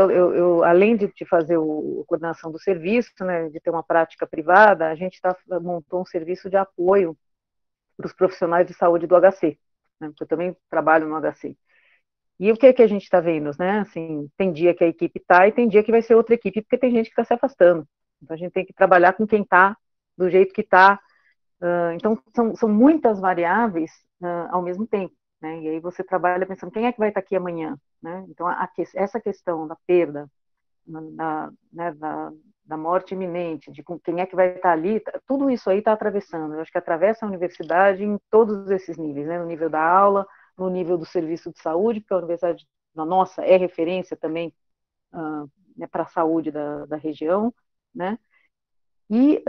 Além de fazer a coordenação do serviço, né, de ter uma prática privada, a gente montou um serviço de apoio para os profissionais de saúde do HC, né? Porque eu também trabalho no HC. E o que a gente está vendo, né? Assim, tem dia que a equipe está e tem dia que vai ser outra equipe, porque tem gente que está se afastando. Então, a gente tem que trabalhar com quem está, do jeito que está. Então, são muitas variáveis ao mesmo tempo, né? E aí você trabalha pensando, quem é que vai estar aqui amanhã, né? Então, essa questão da perda, da morte iminente, de quem é que vai estar ali, tudo isso aí está atravessando. Eu acho que atravessa a universidade em todos esses níveis, né? No nível da aula, no nível do serviço de saúde, porque a universidade, na nossa, é referência também para a saúde da região, né? E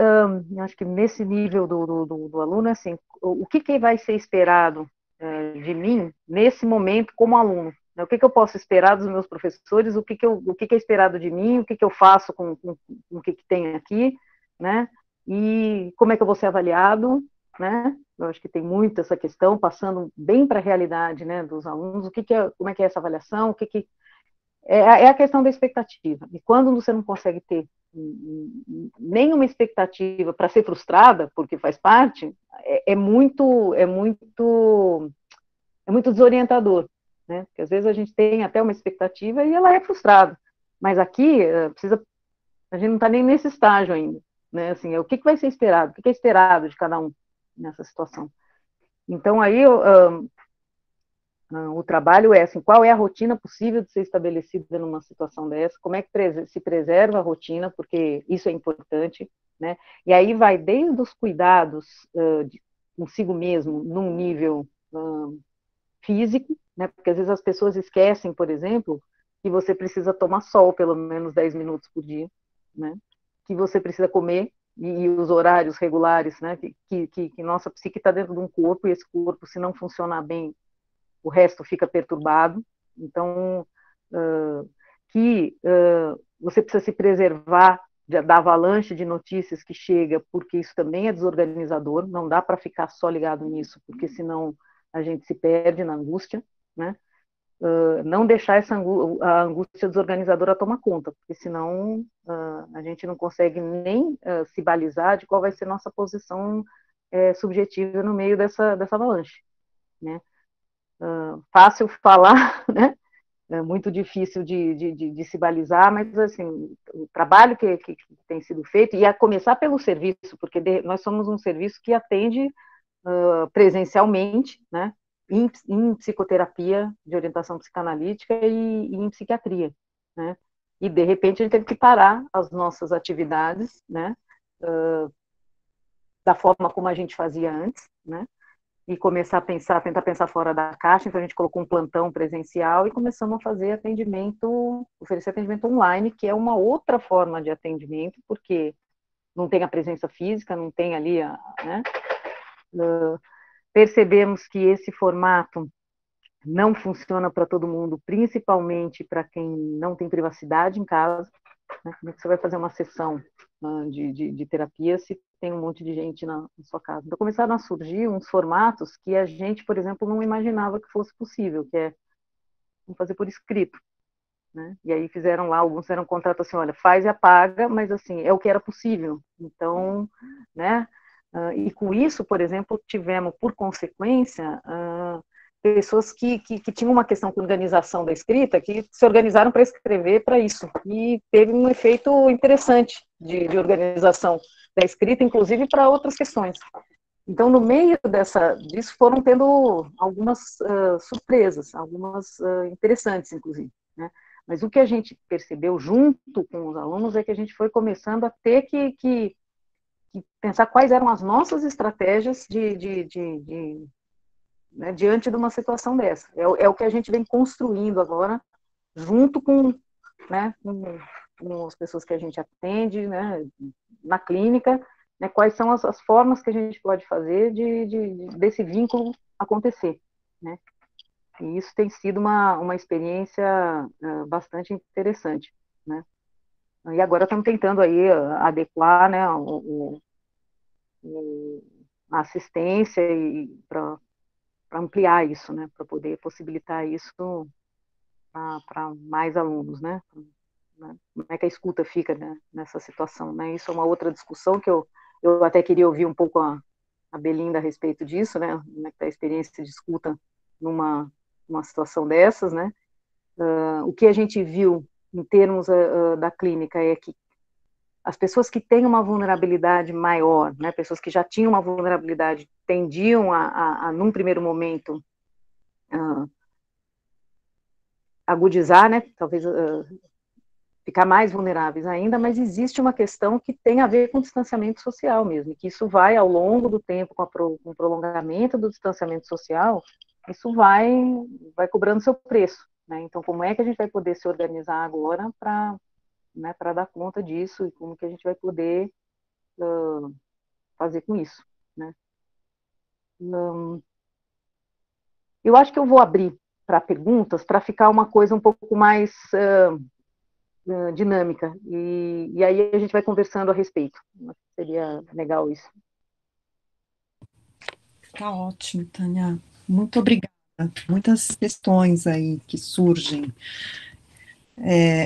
acho que nesse nível do aluno, assim, o que vai ser esperado de mim nesse momento como aluno? Né? O que eu posso esperar dos meus professores? O que é esperado de mim? O que eu faço com o que tem aqui? Né? E como é que eu vou ser avaliado? Né? Eu acho que tem muito essa questão, passando bem para a realidade, né, dos alunos. Como é que é essa avaliação? É a questão da expectativa. E quando você não consegue ter nenhuma expectativa para ser frustrada, porque faz parte, é muito desorientador, né? Porque às vezes a gente tem até uma expectativa e ela é frustrada. Mas aqui a gente não está nem nesse estágio ainda, né? Assim, o que vai ser esperado? O que é esperado de cada um nessa situação? Então aí O trabalho é assim, qual é a rotina possível de ser estabelecida numa situação dessa, como é que se preserva a rotina, porque isso é importante, né? E aí vai desde os cuidados consigo mesmo, num nível físico, né? Porque às vezes as pessoas esquecem, por exemplo, que você precisa tomar sol pelo menos 10 minutos por dia, né? Que você precisa comer, e os horários regulares, né? Que nossa psique está dentro de um corpo, e esse corpo, se não funcionar bem, o resto fica perturbado. Então, você precisa se preservar da avalanche de notícias que chega, porque isso também é desorganizador, não dá para ficar só ligado nisso, porque senão a gente se perde na angústia, né? Não deixar a angústia desorganizadora tomar conta, porque senão a gente não consegue nem se balizar de qual vai ser nossa posição subjetiva no meio dessa avalanche, né? Fácil falar, né? É muito difícil de se balizar, mas assim, o trabalho que tem sido feito, e a começar pelo serviço, porque nós somos um serviço que atende presencialmente, né, em psicoterapia de orientação psicanalítica e em psiquiatria, né, e de repente a gente teve que parar as nossas atividades, né, da forma como a gente fazia antes, né, e começar a pensar, tentar pensar fora da caixa. Então a gente colocou um plantão presencial e começamos a fazer atendimento, oferecer atendimento online, que é uma outra forma de atendimento, porque não tem a presença física, não tem ali né? Percebemos que esse formato não funciona para todo mundo, principalmente para quem não tem privacidade em casa, né? Como é que você vai fazer uma sessão de terapia se tem um monte de gente na sua casa? Então começaram a surgir uns formatos que a gente, por exemplo, não imaginava que fosse possível, que é vamos fazer por escrito, né? E aí fizeram lá, alguns fizeram um contrato assim, olha, faz e apaga, mas assim, é o que era possível. Então, né? E com isso, por exemplo, tivemos, por consequência, pessoas que tinham uma questão com organização da escrita, que se organizaram para escrever para isso. E teve um efeito interessante de organização da escrita, inclusive para outras questões. Então, no meio disso, foram tendo algumas surpresas, algumas interessantes, inclusive, né? Mas o que a gente percebeu junto com os alunos é que a gente foi começando a ter que pensar quais eram as nossas estratégias né, diante de uma situação dessa. É o que a gente vem construindo agora, junto né, com as pessoas que a gente atende, né, na clínica, né, quais são as formas que a gente pode fazer desse vínculo acontecer, né? E isso tem sido uma experiência bastante interessante, né? E agora estamos tentando aí adequar, né, a assistência para ampliar isso, né, para poder possibilitar isso para mais alunos, né? Como é que a escuta fica, né, nessa situação, né? Isso é uma outra discussão que eu até queria ouvir um pouco a Belinda a respeito disso, né? Como é que tá a experiência de escuta numa situação dessas, né? O que a gente viu em termos da clínica é que as pessoas que têm uma vulnerabilidade maior, né, pessoas que já tinham uma vulnerabilidade, tendiam num primeiro momento, agudizar, né, talvez ficar mais vulneráveis ainda, mas existe uma questão que tem a ver com o distanciamento social mesmo, que isso vai, ao longo do tempo, com o prolongamento do distanciamento social, isso vai cobrando seu preço, né? Então, como é que a gente vai poder se organizar agora para, né, para dar conta disso, e como que a gente vai poder fazer com isso, né? Eu acho que eu vou abrir para perguntas, para ficar uma coisa um pouco mais dinâmica, e aí a gente vai conversando a respeito. Seria legal isso. Tá ótimo, Tânia. Muito obrigada. Muitas questões aí que surgem.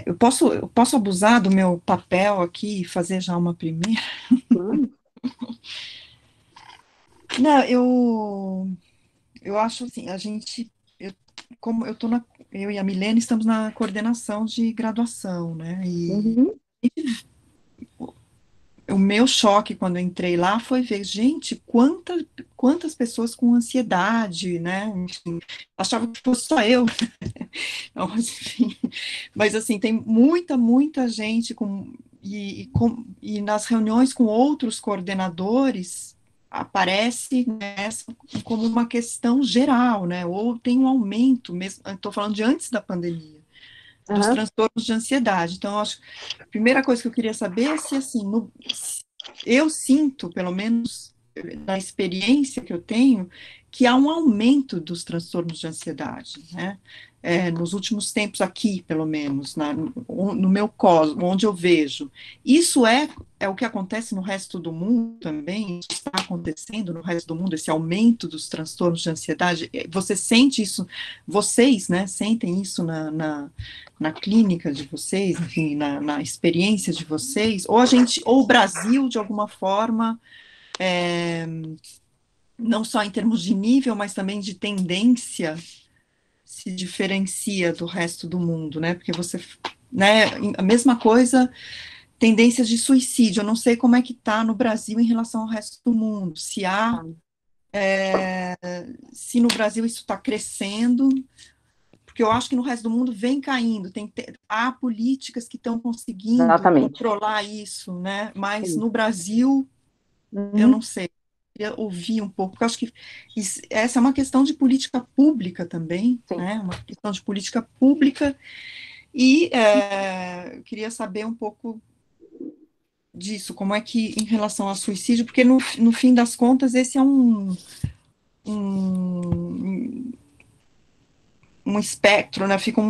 Eu posso abusar do meu papel aqui e fazer já uma primeira? Não, eu acho assim, como eu e a Milene estamos na coordenação de graduação, né? E o meu choque quando eu entrei lá foi ver, gente, quantas pessoas com ansiedade, né? Enfim, achava que fosse só eu. Não, mas, enfim, mas assim, tem muita gente e nas reuniões com outros coordenadores aparece nessa como uma questão geral, né? Ou tem um aumento mesmo, estou falando de antes da pandemia, dos transtornos de ansiedade. Então, eu acho que a primeira coisa que eu queria saber é se, assim, eu sinto, pelo menos na experiência que eu tenho, que há um aumento dos transtornos de ansiedade, né? Nos últimos tempos aqui, pelo menos, no meu cosmo, onde eu vejo. Isso é o que acontece no resto do mundo também, isso está acontecendo no resto do mundo, esse aumento dos transtornos de ansiedade. Você sente isso, vocês, né, sentem isso na clínica de vocês, enfim, na experiência de vocês, ou o Brasil, de alguma forma, não só em termos de nível, mas também de tendência, se diferencia do resto do mundo, né? Porque você, né, a mesma coisa, tendências de suicídio. Eu não sei como é que está no Brasil em relação ao resto do mundo. Se no Brasil isso está crescendo, porque eu acho que no resto do mundo vem caindo. Há políticas que estão conseguindo controlar isso, né? Mas no Brasil, eu não sei. Eu ouvir um pouco, porque eu acho que essa é uma questão de política pública também, né? Uma questão de política pública, e eu queria saber um pouco disso, como é que, em relação ao suicídio, porque no fim das contas, esse é um espectro, né? Fica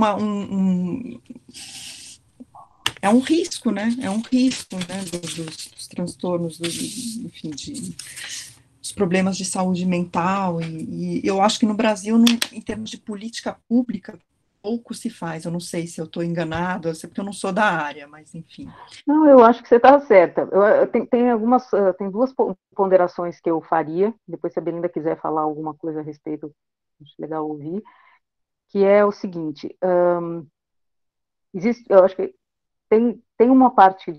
é um risco, né? É um risco, né? Dos transtornos, enfim, os problemas de saúde mental, e eu acho que no Brasil, em termos de política pública, pouco se faz. Eu não sei se eu estou enganado, eu sei porque eu não sou da área, mas enfim. Não, eu acho que você está certa. Tem duas ponderações que eu faria, depois se a Belinda quiser falar alguma coisa a respeito, acho legal ouvir, que é o seguinte, eu acho que tem uma parte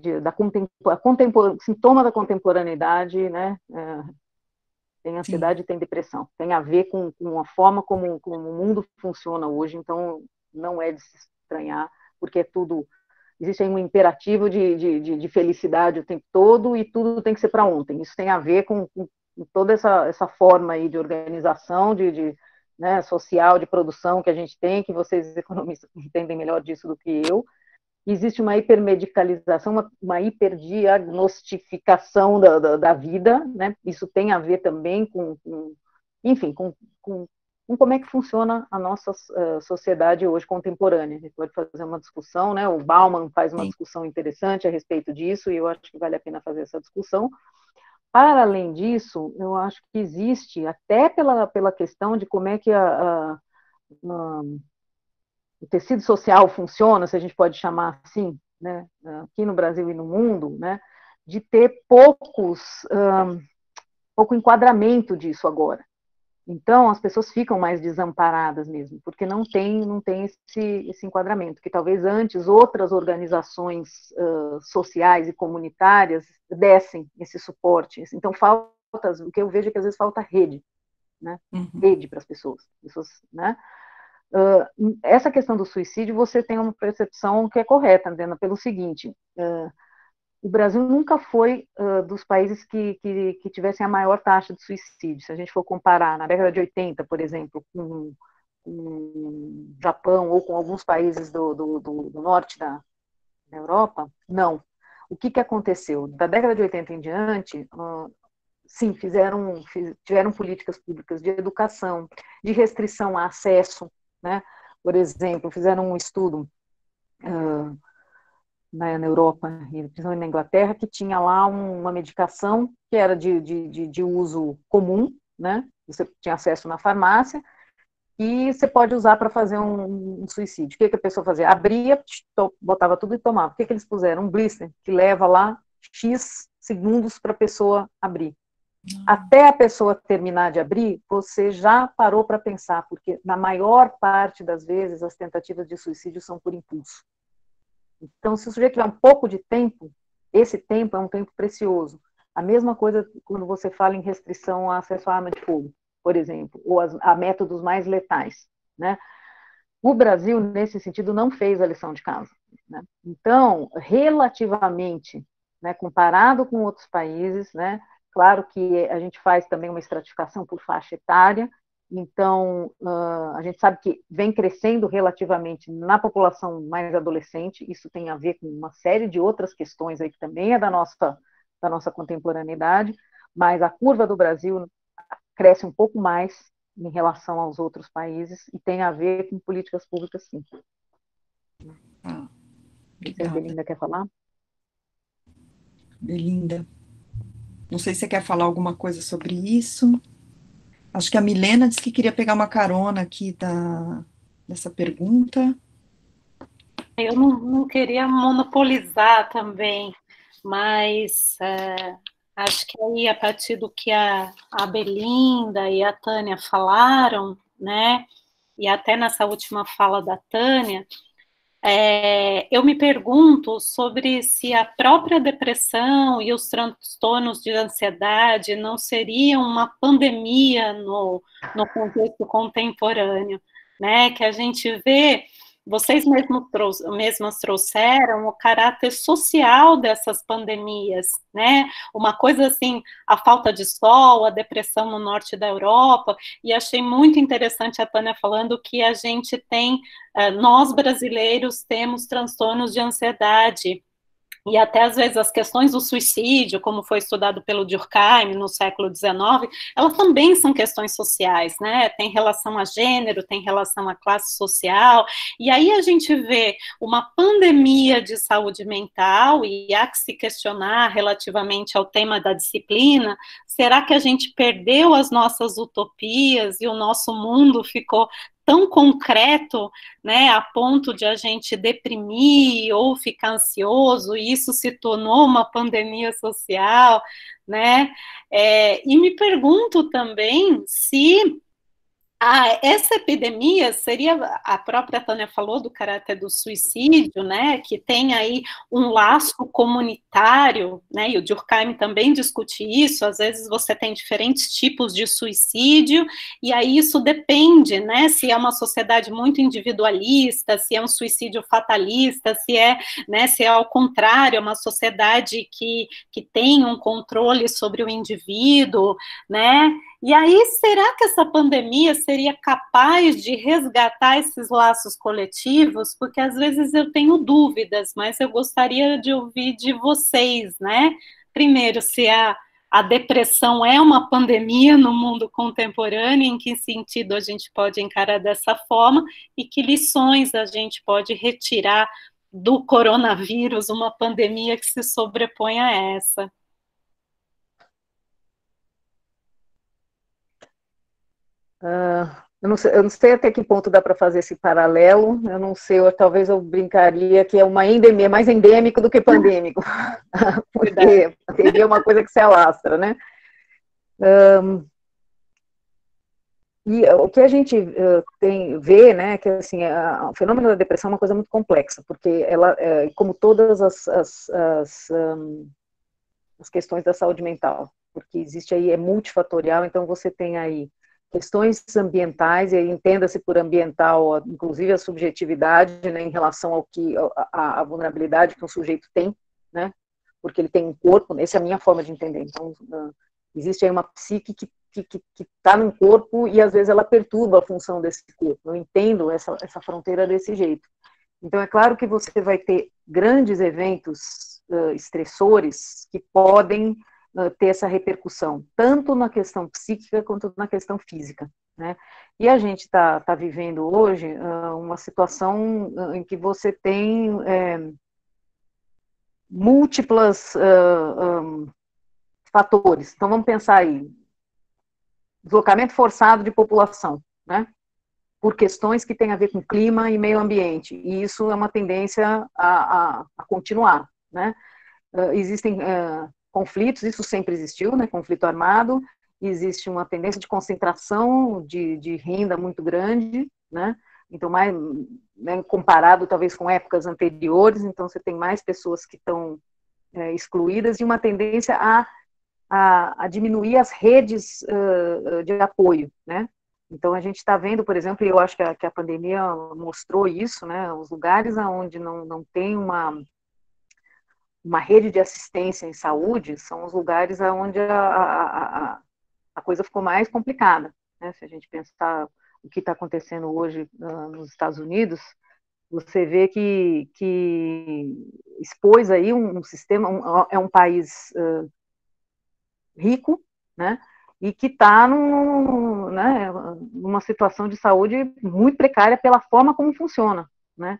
sintoma da contemporaneidade, né? Tem ansiedade e tem depressão. Tem a ver com a forma como o mundo funciona hoje, então não é de se estranhar, porque existe aí um imperativo de felicidade o tempo todo e tudo tem que ser para ontem. Isso tem a ver com toda essa forma aí de organização, né, social, de produção que a gente tem, que vocês economistas entendem melhor disso do que eu. Existe uma hipermedicalização, uma hiperdiagnostificação da vida, né? Isso tem a ver também enfim, com como é que funciona a nossa sociedade hoje contemporânea. A gente pode fazer uma discussão, né? O Bauman faz uma discussão interessante a respeito disso, e eu acho que vale a pena fazer essa discussão. Para além disso, eu acho que existe, até pela questão de como é que o tecido social funciona, se a gente pode chamar assim, né, aqui no Brasil e no mundo, né, de ter pouco enquadramento disso agora. Então, as pessoas ficam mais desamparadas mesmo, porque não tem esse enquadramento, que talvez antes outras organizações sociais e comunitárias dessem esse suporte. Então, o que eu vejo é que às vezes falta rede, né? Rede para as pessoas, né? Essa questão do suicídio, você tem uma percepção que é correta, Andena, pelo seguinte, o Brasil nunca foi dos países que tivessem a maior taxa de suicídio. Se a gente for comparar na década de 80, por exemplo, com o Japão ou com alguns países do norte da Europa, não. O que aconteceu? Da década de 80 em diante, sim, tiveram políticas públicas de educação, de restrição a acesso, né? Por exemplo, fizeram um estudo na Europa, e principalmente na Inglaterra, que tinha lá uma medicação que era de uso comum, né? Você tinha acesso na farmácia, e você pode usar para fazer um suicídio. O que a pessoa fazia? Abria, botava tudo e tomava. O que eles puseram? Um blister, que leva lá X segundos para a pessoa abrir. Até a pessoa terminar de abrir, você já parou para pensar, porque na maior parte das vezes as tentativas de suicídio são por impulso. Então, se o sujeito tiver um pouco de tempo, esse tempo é um tempo precioso. A mesma coisa quando você fala em restrição ao acesso à arma de fogo, por exemplo, ou a métodos mais letais, né? O Brasil, nesse sentido, não fez a lição de casa, né? Então, relativamente, né, comparado com outros países, né, claro que a gente faz também uma estratificação por faixa etária, então, a gente sabe que vem crescendo relativamente na população mais adolescente, isso tem a ver com uma série de outras questões aí que também é da nossa contemporaneidade, mas a curva do Brasil cresce um pouco mais em relação aos outros países e tem a ver com políticas públicas, sim. Obrigada. A Belinda quer falar? Belinda, não sei se você quer falar alguma coisa sobre isso. Acho que a Milena disse que queria pegar uma carona aqui dessa pergunta. Eu não queria monopolizar também, mas acho que aí, a partir do que a Belinda e a Tânia falaram, né, e até nessa última fala da Tânia, eu me pergunto sobre se a própria depressão e os transtornos de ansiedade não seriam uma pandemia no contexto contemporâneo, né, que a gente vê. Vocês mesmas trouxeram o caráter social dessas pandemias, né? Uma coisa assim, a falta de sol, a depressão no norte da Europa, e achei muito interessante a Tânia falando que a gente tem, nós brasileiros temos transtornos de ansiedade, e até às vezes as questões do suicídio, como foi estudado pelo Durkheim no século XIX, elas também são questões sociais, né? Tem relação a gênero, tem relação à classe social, e aí a gente vê uma pandemia de saúde mental, e há que se questionar relativamente ao tema da disciplina, será que a gente perdeu as nossas utopias e o nosso mundo ficou tão concreto, né, a ponto de a gente deprimir ou ficar ansioso, e isso se tornou uma pandemia social, né, e me pergunto também se essa epidemia seria, a própria Tânia falou do caráter do suicídio, né, que tem aí um laço comunitário, né, e o Durkheim também discute isso, às vezes você tem diferentes tipos de suicídio, e aí isso depende, né, se é uma sociedade muito individualista, se é um suicídio fatalista, se é, né, se é ao contrário, é uma sociedade que tem um controle sobre o indivíduo, né. E aí, será que essa pandemia seria capaz de resgatar esses laços coletivos? Porque às vezes eu tenho dúvidas, mas eu gostaria de ouvir de vocês, né? Primeiro, se a depressão é uma pandemia no mundo contemporâneo, em que sentido a gente pode encarar dessa forma, e que lições a gente pode retirar do coronavírus, uma pandemia que se sobrepõe a essa. Eu não sei até que ponto dá para fazer esse paralelo, eu não sei, talvez eu brincaria que é uma endemia, mais endêmico do que pandêmico, porque seria uma coisa que se alastra, né? E o que a gente vê, né, que assim, o fenômeno da depressão é uma coisa muito complexa, porque ela, como todas as questões da saúde mental, porque existe aí, é multifatorial, então você tem aí questões ambientais, e entenda-se por ambiental, inclusive a subjetividade, né, em relação ao que a vulnerabilidade que um sujeito tem, né, porque ele tem um corpo, essa é a minha forma de entender. Então, existe aí uma psique que está num corpo e às vezes ela perturba a função desse corpo. Eu entendo essa fronteira desse jeito. Então, é claro que você vai ter grandes eventos estressores que podem ter essa repercussão, tanto na questão psíquica quanto na questão física, né? E a gente está vivendo hoje uma situação em que você tem múltiplos fatores. Então, vamos pensar aí, deslocamento forçado de população, né? Por questões que têm a ver com clima e meio ambiente, e isso é uma tendência a continuar, né? Existem conflitos, isso sempre existiu, né? Conflito armado, existe uma tendência de concentração de renda muito grande, né? Então, mais, né, comparado talvez com épocas anteriores, então você tem mais pessoas que estão excluídas e uma tendência a diminuir as redes de apoio, né? Então, a gente está vendo, por exemplo, e eu acho que a pandemia mostrou isso, né? Os lugares onde não tem uma rede de assistência em saúde são os lugares onde a coisa ficou mais complicada, né? Se a gente pensar o que está acontecendo hoje nos Estados Unidos, você vê que expôs aí um sistema, é um país rico, né? E que está né, numa situação de saúde muito precária pela forma como funciona, né?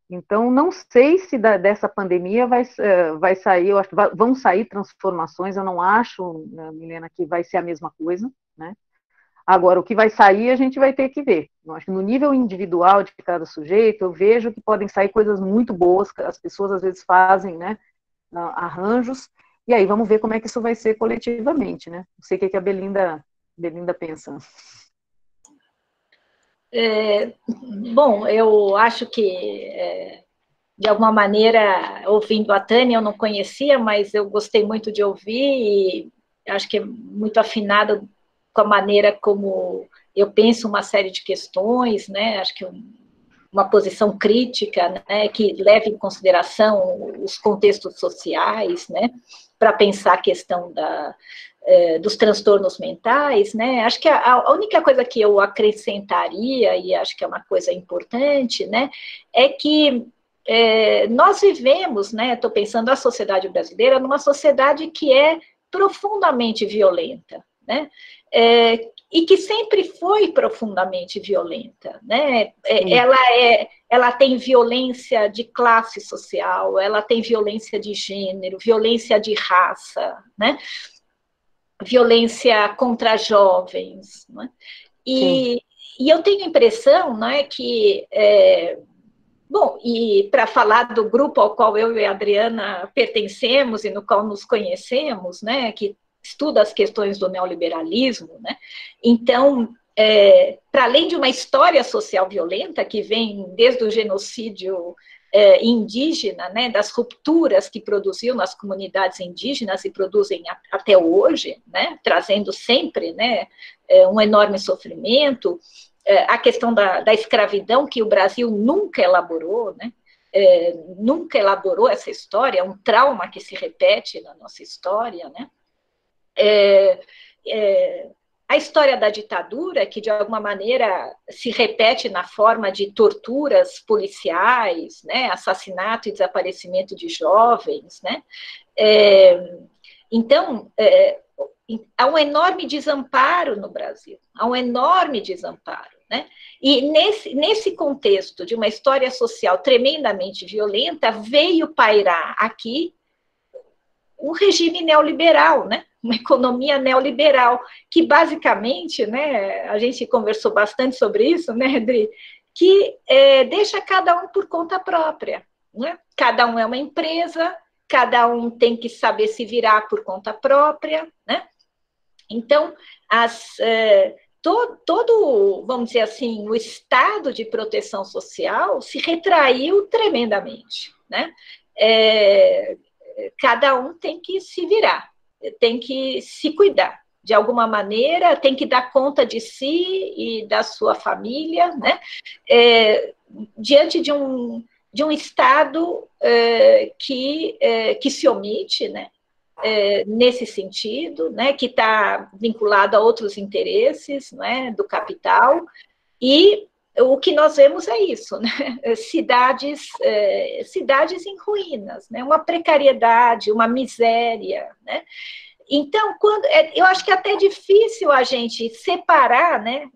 Então, não sei se dessa pandemia vai sair, eu acho que vão sair transformações, eu não acho, Milena, que vai ser a mesma coisa, né? Agora, o que vai sair, a gente vai ter que ver. Eu acho que no nível individual de cada sujeito, eu vejo que podem sair coisas muito boas, que as pessoas às vezes fazem, né, arranjos, e aí vamos ver como é que isso vai ser coletivamente, né? Não sei o que a Belinda pensa. Bom, eu acho que, de alguma maneira, ouvindo a Tânia, eu não conhecia, mas eu gostei muito de ouvir, e acho que é muito afinado com a maneira como eu penso uma série de questões, né? Acho que uma posição crítica, né, que leve em consideração os contextos sociais, né, para pensar a questão dos transtornos mentais, né? Acho que a única coisa que eu acrescentaria, e acho que é uma coisa importante, né, é que nós vivemos, né, estou pensando a sociedade brasileira, numa sociedade que é profundamente violenta, né? E que sempre foi profundamente violenta, né? Ela tem violência de classe social, ela tem violência de gênero, violência de raça, né? Violência contra jovens, né? E eu tenho a impressão, né, que bom, e para falar do grupo ao qual eu e a Adriana pertencemos e no qual nos conhecemos, né, que estuda as questões do neoliberalismo, né? Então, para além de uma história social violenta que vem desde o genocídio indígena, né, das rupturas que produziu nas comunidades indígenas e produzem até hoje, né, trazendo sempre, né, um enorme sofrimento, a questão da escravidão, que o Brasil nunca elaborou, né, nunca elaborou essa história, é um trauma que se repete na nossa história, né? A história da ditadura, que de alguma maneira se repete na forma de torturas policiais, né, assassinato e desaparecimento de jovens, né? Então, há um enorme desamparo no Brasil, há um enorme desamparo, né? E nesse contexto de uma história social tremendamente violenta, veio pairar aqui um regime neoliberal, né? Uma economia neoliberal, que basicamente, né, a gente conversou bastante sobre isso, né, Adri, que deixa cada um por conta própria, né? Cada um é uma empresa, cada um tem que saber se virar por conta própria, né? Então, todo, vamos dizer assim, o estado de proteção social se retraiu tremendamente, né? Cada um tem que se virar, tem que se cuidar de alguma maneira, tem que dar conta de si e da sua família, né? Diante de um Estado que se omite, né? Nesse sentido, né? Que está vinculado a outros interesses, né? Do capital, e o que nós vemos é isso, né? Cidades em ruínas, né? Uma precariedade, uma miséria, né? Então, eu acho que é até difícil a gente separar, né,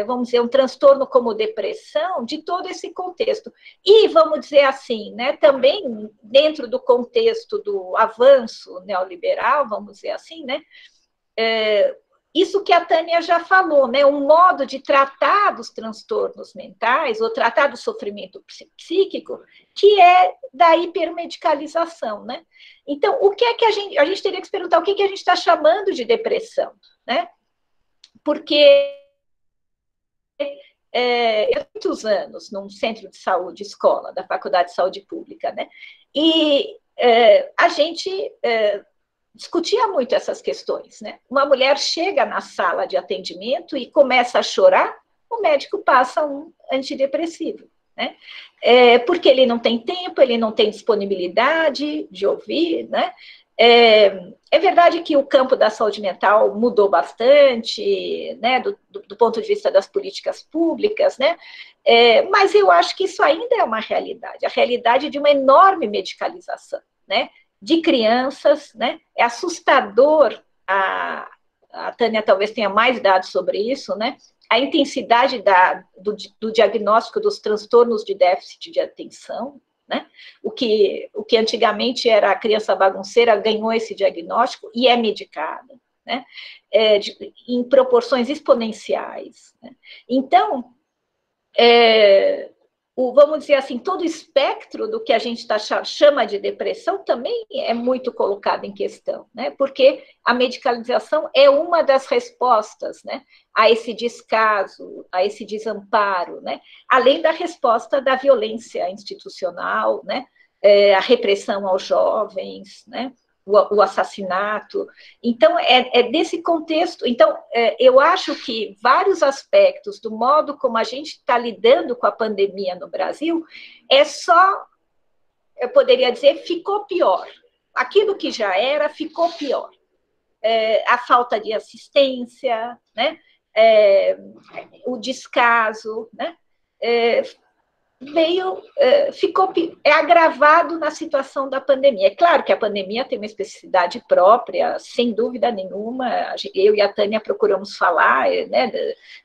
vamos dizer, um transtorno como depressão de todo esse contexto. E, vamos dizer assim, né, também dentro do contexto do avanço neoliberal, vamos dizer assim, né, isso que a Tânia já falou, né, um modo de tratar dos transtornos mentais, ou tratar do sofrimento psíquico, que é da hipermedicalização, né? Então, o que é que a gente teria que se perguntar, o que a gente está chamando de depressão, né? Porque eu muitos anos num centro de saúde, escola, da Faculdade de Saúde Pública, né? E a gente discutia muito essas questões, né? Uma mulher chega na sala de atendimento e começa a chorar, o médico passa um antidepressivo, né? Porque ele não tem tempo, ele não tem disponibilidade de ouvir, né? É verdade que o campo da saúde mental mudou bastante, né, do ponto de vista das políticas públicas, né? Mas eu acho que isso ainda é uma realidade, a realidade de uma enorme medicalização, né? De crianças, né? É assustador, a Tânia talvez tenha mais dados sobre isso, né? A intensidade do diagnóstico dos transtornos de déficit de atenção, né? O que antigamente era a criança bagunceira ganhou esse diagnóstico e é medicada, né? Em proporções exponenciais, né? Então, vamos dizer assim, todo o espectro do que a gente chama de depressão também é muito colocado em questão, né? Porque a medicalização é uma das respostas, né, a esse descaso, a esse desamparo, né? Além da resposta da violência institucional, né? A repressão aos jovens, né? O assassinato. Então, desse contexto. Então, eu acho que vários aspectos do modo como a gente está lidando com a pandemia no Brasil eu poderia dizer, ficou pior. Aquilo que já era, ficou pior. A falta de assistência, né? O descaso, né? Ficou agravado na situação da pandemia. É claro que a pandemia tem uma especificidade própria, sem dúvida nenhuma. Eu e a Tânia procuramos falar, né,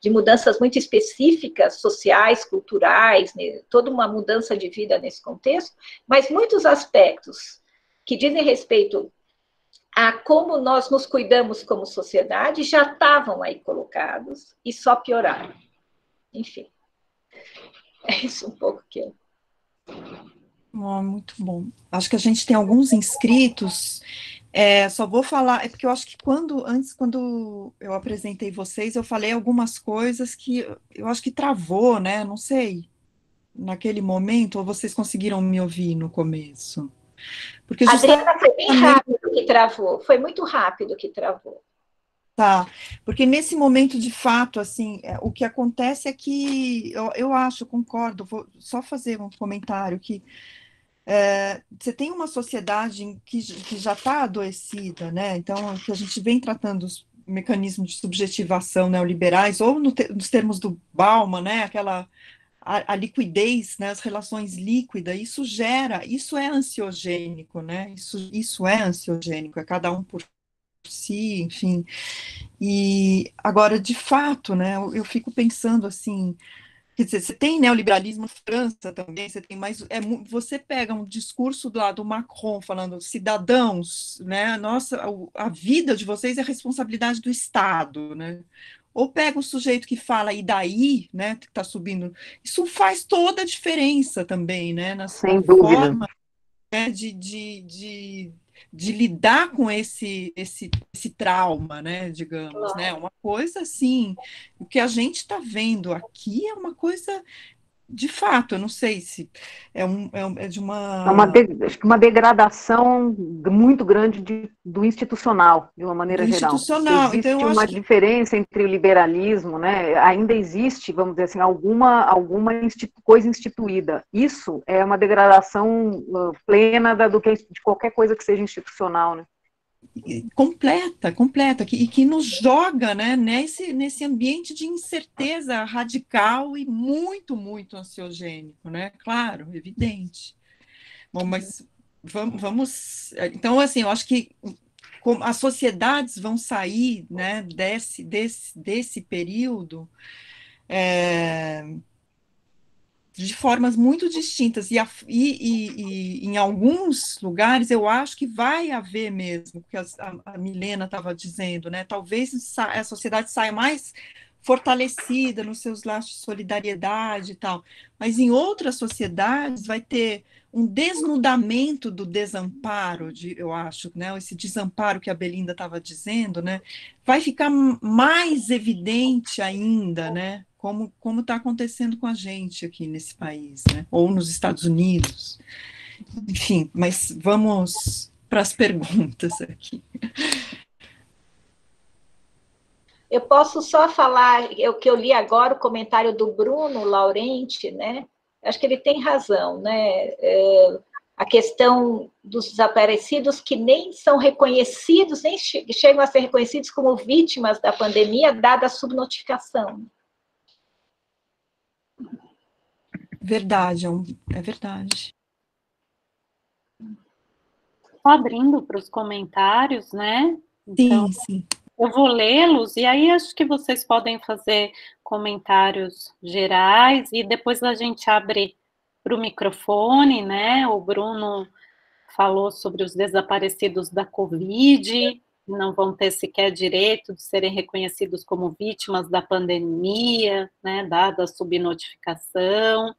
de mudanças muito específicas, sociais, culturais, né, toda uma mudança de vida nesse contexto, mas muitos aspectos que dizem respeito a como nós nos cuidamos como sociedade já estavam aí colocados e só pioraram. Enfim. É isso um pouco que eu... Muito bom. Acho que a gente tem alguns inscritos, só vou falar, porque eu acho que quando eu apresentei vocês, eu falei algumas coisas que eu acho que travou, né? Não sei, naquele momento, ou vocês conseguiram me ouvir no começo? Porque Adriana, foi bem rápido que travou, foi muito rápido que travou. Tá, porque nesse momento, de fato, assim, o que acontece é que, eu acho, concordo, vou só fazer um comentário, que você tem uma sociedade que já está adoecida, né? Então, que a gente vem tratando os mecanismos de subjetivação neoliberais, ou nos termos do Bauman, né? A liquidez, né? As relações líquidas, isso é ansiogênico, né? Isso é ansiogênico, é cada um por si, enfim. E agora, de fato, né, eu fico pensando assim, quer dizer, você tem neoliberalismo na França também, você tem mais, você pega um discurso lá do Macron falando, cidadãos, né, a vida de vocês é responsabilidade do Estado, né, ou pega o sujeito que fala, e daí, né, que está subindo, isso faz toda a diferença também, né, na forma, né, de lidar com esse trauma, né, digamos, né, uma coisa assim, o que a gente está vendo aqui é uma coisa, de fato, eu não sei se é de uma... Acho que uma degradação muito grande do institucional, de uma maneira geral. Institucional, existe então eu uma acho que... diferença entre o liberalismo, né? Ainda existe, vamos dizer assim, alguma coisa instituída. Isso é uma degradação plena de qualquer coisa que seja institucional, né? Completa, e que nos joga, né, nesse ambiente de incerteza radical e muito, muito ansiogênico, né, claro, evidente. Bom, mas vamos, então, assim, eu acho que as sociedades vão sair, né, desse período, de formas muito distintas, e em alguns lugares eu acho que vai haver mesmo, porque a Milena estava dizendo, né, talvez a sociedade saia mais fortalecida nos seus laços de solidariedade e tal, mas em outras sociedades vai ter um desnudamento do desamparo, eu acho, né, esse desamparo que a Belinda estava dizendo, né, vai ficar mais evidente ainda, né, como está acontecendo com a gente aqui nesse país, né? Ou nos Estados Unidos. Enfim, mas vamos para as perguntas aqui. Eu posso só falar o que eu li agora, o comentário do Bruno Laurenti, né? Acho que ele tem razão, né? A questão dos desaparecidos que nem são reconhecidos, nem chegam a ser reconhecidos como vítimas da pandemia, dada a subnotificação. Verdade, é verdade. Abrindo para os comentários, né? Então, sim. Eu vou lê-los e aí acho que vocês podem fazer comentários gerais e depois a gente abre para o microfone, né? O Bruno falou sobre os desaparecidos da Covid, não vão ter sequer direito de serem reconhecidos como vítimas da pandemia, né? Dada a subnotificação.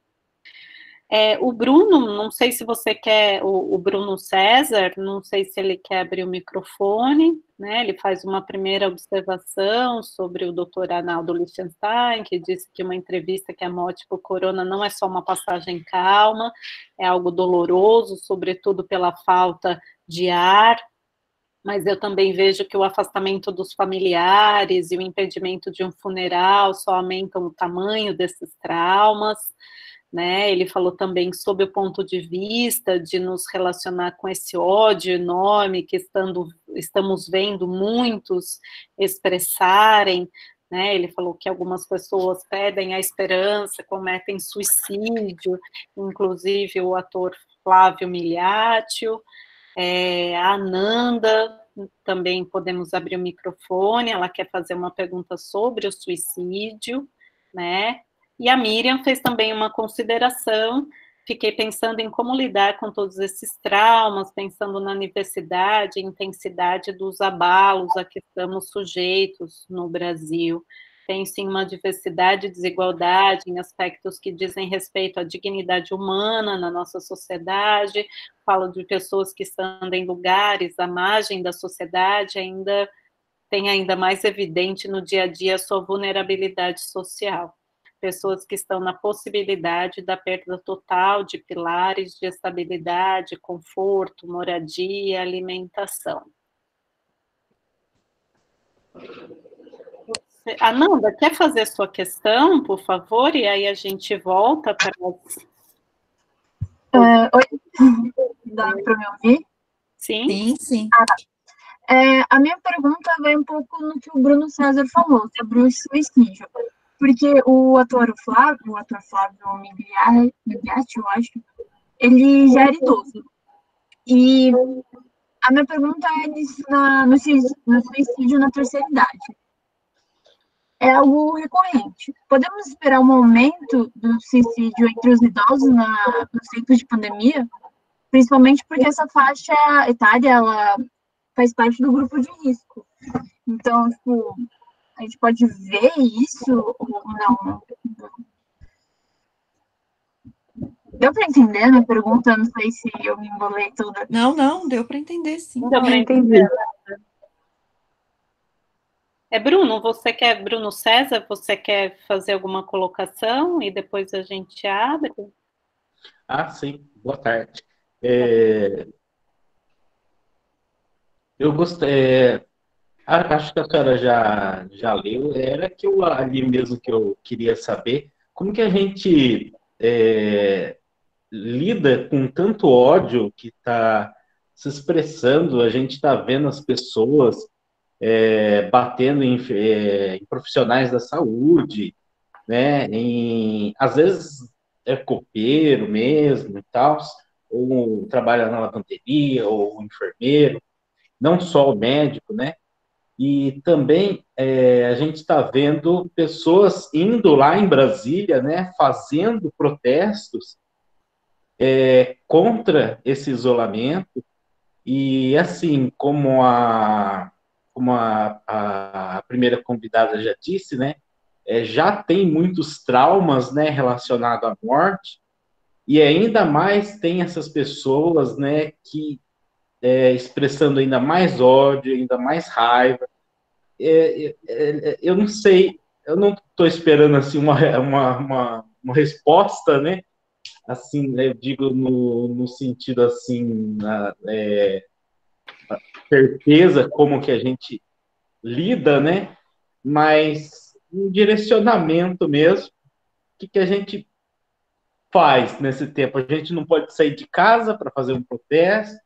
O Bruno, não sei se você quer, o Bruno César, não sei se ele quer abrir o microfone, né? Ele faz uma primeira observação sobre o Dr. Arnaldo Lichtenstein, que disse que uma entrevista que a morte por corona não é só uma passagem calma, é algo doloroso, sobretudo pela falta de ar, mas eu também vejo que o afastamento dos familiares e o impedimento de um funeral só aumentam o tamanho desses traumas, né? Ele falou também sobre o ponto de vista de nos relacionar com esse ódio enorme que estamos vendo muitos expressarem, né? Ele falou que algumas pessoas perdem a esperança, cometem suicídio, inclusive o ator Flávio Miliaccio, a Ananda, também podemos abrir o microfone, ela quer fazer uma pergunta sobre o suicídio, né? E a Miriam fez também uma consideração, fiquei pensando em como lidar com todos esses traumas, pensando na diversidade e intensidade dos abalos a que estamos sujeitos no Brasil. Penso em uma diversidade e desigualdade em aspectos que dizem respeito à dignidade humana na nossa sociedade, falo de pessoas que estão em lugares à margem da sociedade, tem ainda mais evidente no dia a dia a sua vulnerabilidade social. Pessoas que estão na possibilidade da perda total de pilares de estabilidade, conforto, moradia, alimentação. Ananda, quer fazer sua questão, por favor? E aí a gente volta para as... Oi, dá para me ouvir? Sim. Sim. A minha pergunta vai um pouco no que o Bruno César falou, sobre o suicídio. Porque o ator Flávio Migliaccio, eu acho, ele já era idoso. E a minha pergunta é no suicídio na terceira idade. É algo recorrente. Podemos esperar um aumento do suicídio entre os idosos nos tempos de pandemia? Principalmente porque essa faixa etária, ela faz parte do grupo de risco. Então, tipo, a gente pode ver isso ou não? Deu para entender a minha pergunta? Não sei se eu me embolei toda. Não, deu para entender, sim. Também entendi. Bruno, Bruno César, você quer fazer alguma colocação e depois a gente abre? Sim, boa tarde. Eu gostei, acho que a senhora já leu, era que ali mesmo que eu queria saber, como que a gente lida com tanto ódio que está se expressando, a gente está vendo as pessoas batendo em profissionais da saúde, né? Às vezes é copeiro mesmo e tal, ou trabalha na lavanderia, ou enfermeiro, não só o médico, né? E também a gente está vendo pessoas indo lá em Brasília, né, fazendo protestos contra esse isolamento. E assim, como a primeira convidada já disse, né, já tem muitos traumas, né, relacionados à morte, e ainda mais tem essas pessoas, né, que expressando ainda mais ódio, ainda mais raiva. Eu não sei, eu não estou esperando assim uma resposta, né, assim, eu digo no sentido assim, a certeza como que a gente lida, né? Mas um direcionamento mesmo, o que a gente faz nesse tempo? A gente não pode sair de casa para fazer um protesto,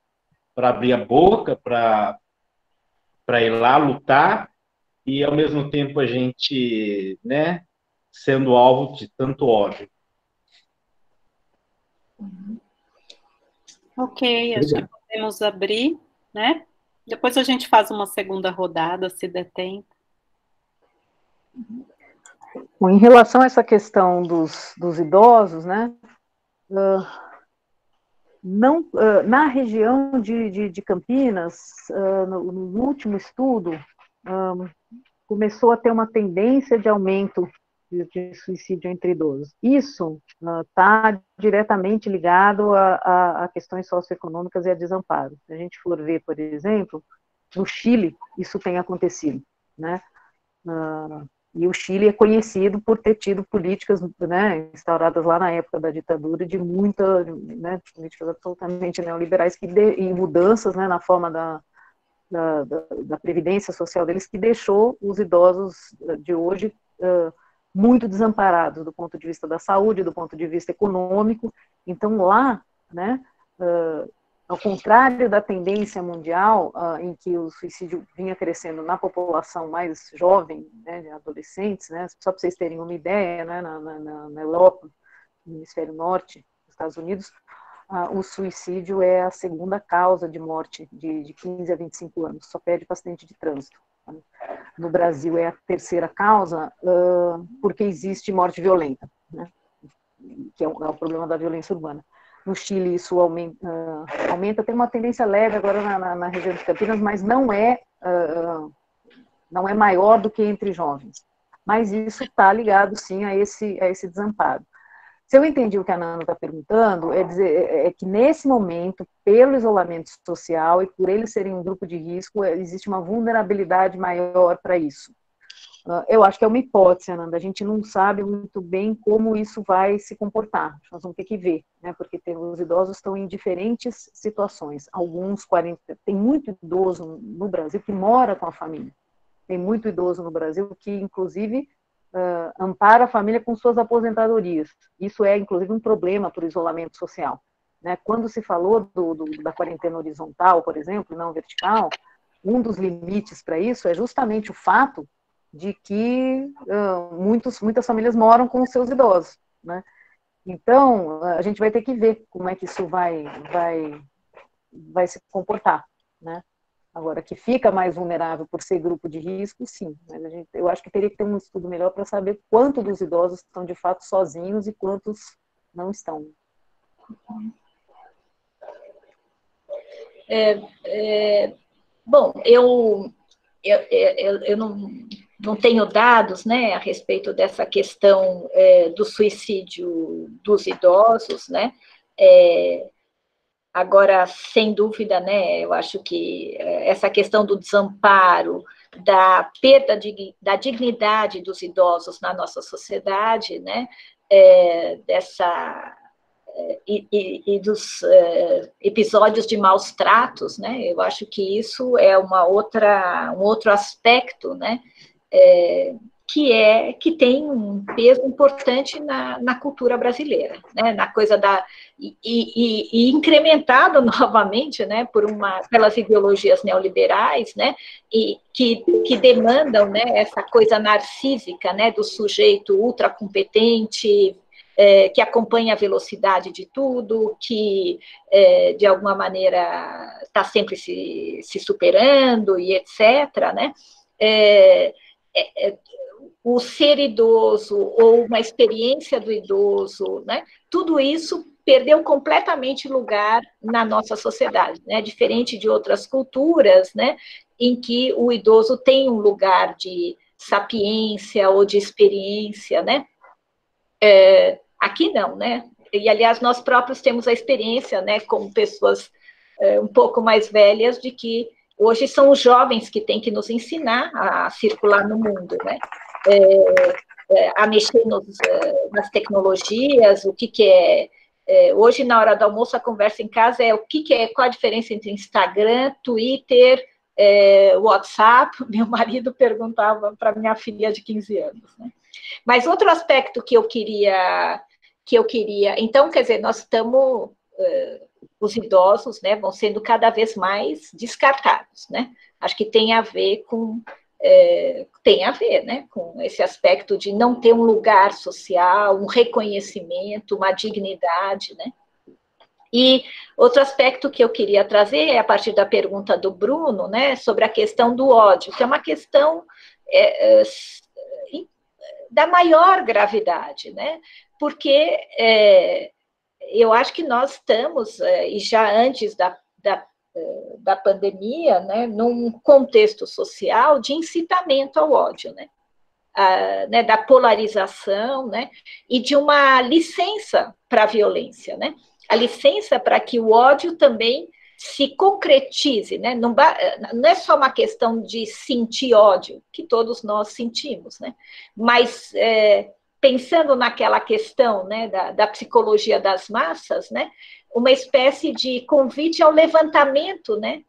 para abrir a boca, para ir lá lutar, e ao mesmo tempo a gente, né, sendo alvo de tanto ódio. Ok, acho que podemos abrir, né? Depois a gente faz uma segunda rodada, se der tempo. Bom, em relação a essa questão dos idosos, né, não, na região de Campinas, no último estudo, começou a ter uma tendência de aumento de suicídio entre idosos. Isso está diretamente ligado a questões socioeconômicas e a desamparo. Se a gente for ver, por exemplo, no Chile, isso tem acontecido, né? E o Chile é conhecido por ter tido políticas, né, instauradas lá na época da ditadura, de muita, né, políticas absolutamente neoliberais e mudanças, né, na forma da previdência social deles, que deixou os idosos de hoje muito desamparados do ponto de vista da saúde, do ponto de vista econômico. Então lá, né, ao contrário da tendência mundial, em que o suicídio vinha crescendo na população mais jovem, né, de adolescentes, né, só para vocês terem uma ideia, né, na Europa, no hemisfério norte, nos Estados Unidos, o suicídio é a segunda causa de morte de 15 a 25 anos, só perde para acidente de trânsito. No Brasil é a terceira causa, porque existe morte violenta, né, que é o problema da violência urbana. No Chile isso aumenta, tem uma tendência leve agora na região de Campinas, mas não é maior do que entre jovens. Mas isso está ligado, sim, a esse desamparo. Se eu entendi o que a Nana está perguntando, é que nesse momento, pelo isolamento social e por eles serem um grupo de risco, existe uma vulnerabilidade maior para isso. Eu acho que é uma hipótese, Ananda, a gente não sabe muito bem como isso vai se comportar, nós vamos ter que ver, né, porque os idosos estão em diferentes situações, tem muito idoso no Brasil que mora com a família, tem muito idoso no Brasil que, inclusive, ampara a família com suas aposentadorias, isso é, inclusive, um problema para o isolamento social, né? Quando se falou da quarentena horizontal, por exemplo, não vertical, um dos limites para isso é justamente o fato de que muitas famílias moram com os seus idosos, né? Então, a gente vai ter que ver como é que isso vai se comportar, né? Agora, que fica mais vulnerável por ser grupo de risco, sim, mas eu acho que teria que ter um estudo melhor para saber quanto dos idosos estão de fato sozinhos e quantos não estão. Bom, eu não tenho dados, né, a respeito dessa questão do suicídio dos idosos, né, agora, sem dúvida, né, eu acho que essa questão do desamparo, da perda da dignidade dos idosos na nossa sociedade, né, e dos episódios de maus tratos, né, eu acho que isso é um outro aspecto, né, que tem um peso importante na cultura brasileira, né, na coisa e incrementado novamente, né, pelas ideologias neoliberais, né, e que demandam, né, essa coisa narcísica, né, do sujeito ultracompetente, que acompanha a velocidade de tudo, que de alguma maneira está sempre se superando e etc., né, o ser idoso ou uma experiência do idoso, né, tudo isso perdeu completamente lugar na nossa sociedade, né, diferente de outras culturas, né, em que o idoso tem um lugar de sapiência ou de experiência, né, aqui não, né, e aliás nós próprios temos a experiência, né, como pessoas um pouco mais velhas, de que hoje são os jovens que têm que nos ensinar a circular no mundo, né, a mexer nas tecnologias, o que é Hoje, na hora do almoço, a conversa em casa é qual a diferença entre Instagram, Twitter, WhatsApp. Meu marido perguntava para minha filha de 15 anos, né? Mas outro aspecto que eu queria, então, quer dizer, nós estamos, os idosos, né, vão sendo cada vez mais descartados, né? Acho que tem a ver, né, com esse aspecto de não ter um lugar social, um reconhecimento, uma dignidade, né? E outro aspecto que eu queria trazer é a partir da pergunta do Bruno, né, sobre a questão do ódio, que é uma questão da maior gravidade, né? Porque eu acho que nós estamos, e já antes da pandemia, né, num contexto social de incitamento ao ódio, né? Né, da polarização, né, e de uma licença para a violência, né? A licença para que o ódio também se concretize, né? Não é só uma questão de sentir ódio, que todos nós sentimos, né? Mas pensando naquela questão, né, da psicologia das massas, né, uma espécie de convite ao levantamento, né,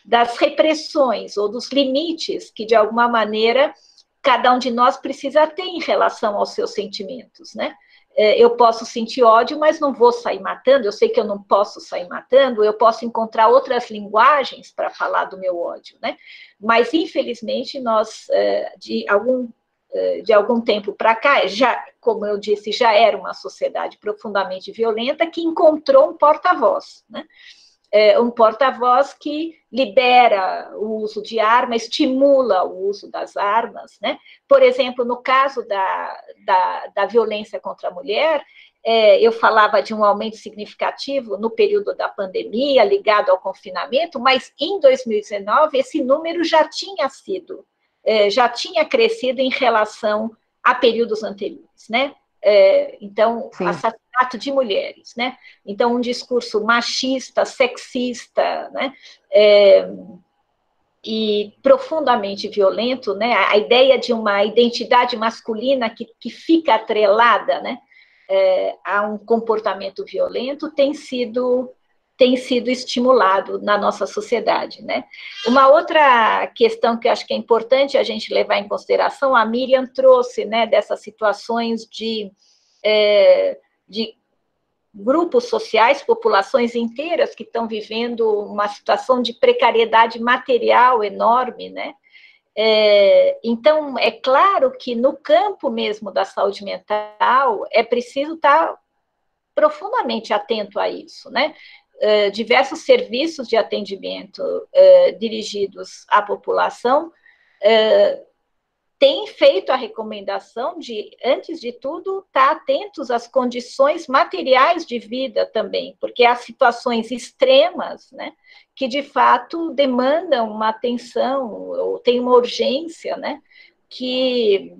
das repressões ou dos limites que, de alguma maneira, cada um de nós precisa ter em relação aos seus sentimentos, né? Eu posso sentir ódio, mas não vou sair matando, eu sei que eu não posso sair matando, eu posso encontrar outras linguagens para falar do meu ódio, né? Mas, infelizmente, nós, de algum tempo para cá, já, como eu disse, já era uma sociedade profundamente violenta que encontrou um porta-voz, né? Um porta-voz que libera o uso de armas, estimula o uso das armas, né? Por exemplo, no caso da violência contra a mulher, eu falava de um aumento significativo no período da pandemia, ligado ao confinamento, mas em 2019 esse número já tinha crescido em relação a períodos anteriores, né? Então, sim, assassinato de mulheres, né? Então, um discurso machista, sexista, né? E profundamente violento, né? A ideia de uma identidade masculina que fica atrelada, né? A um comportamento violento tem sido estimulado na nossa sociedade, né? Uma outra questão que eu acho que é importante a gente levar em consideração, a Miriam trouxe, né, dessas situações de grupos sociais, populações inteiras que estão vivendo uma situação de precariedade material enorme, né? Então, é claro que no campo mesmo da saúde mental é preciso estar profundamente atento a isso, né? Diversos serviços de atendimento dirigidos à população têm feito a recomendação de, antes de tudo, estar atentos às condições materiais de vida também, porque há situações extremas, né, que de fato demandam uma atenção, ou tem uma urgência, né, que,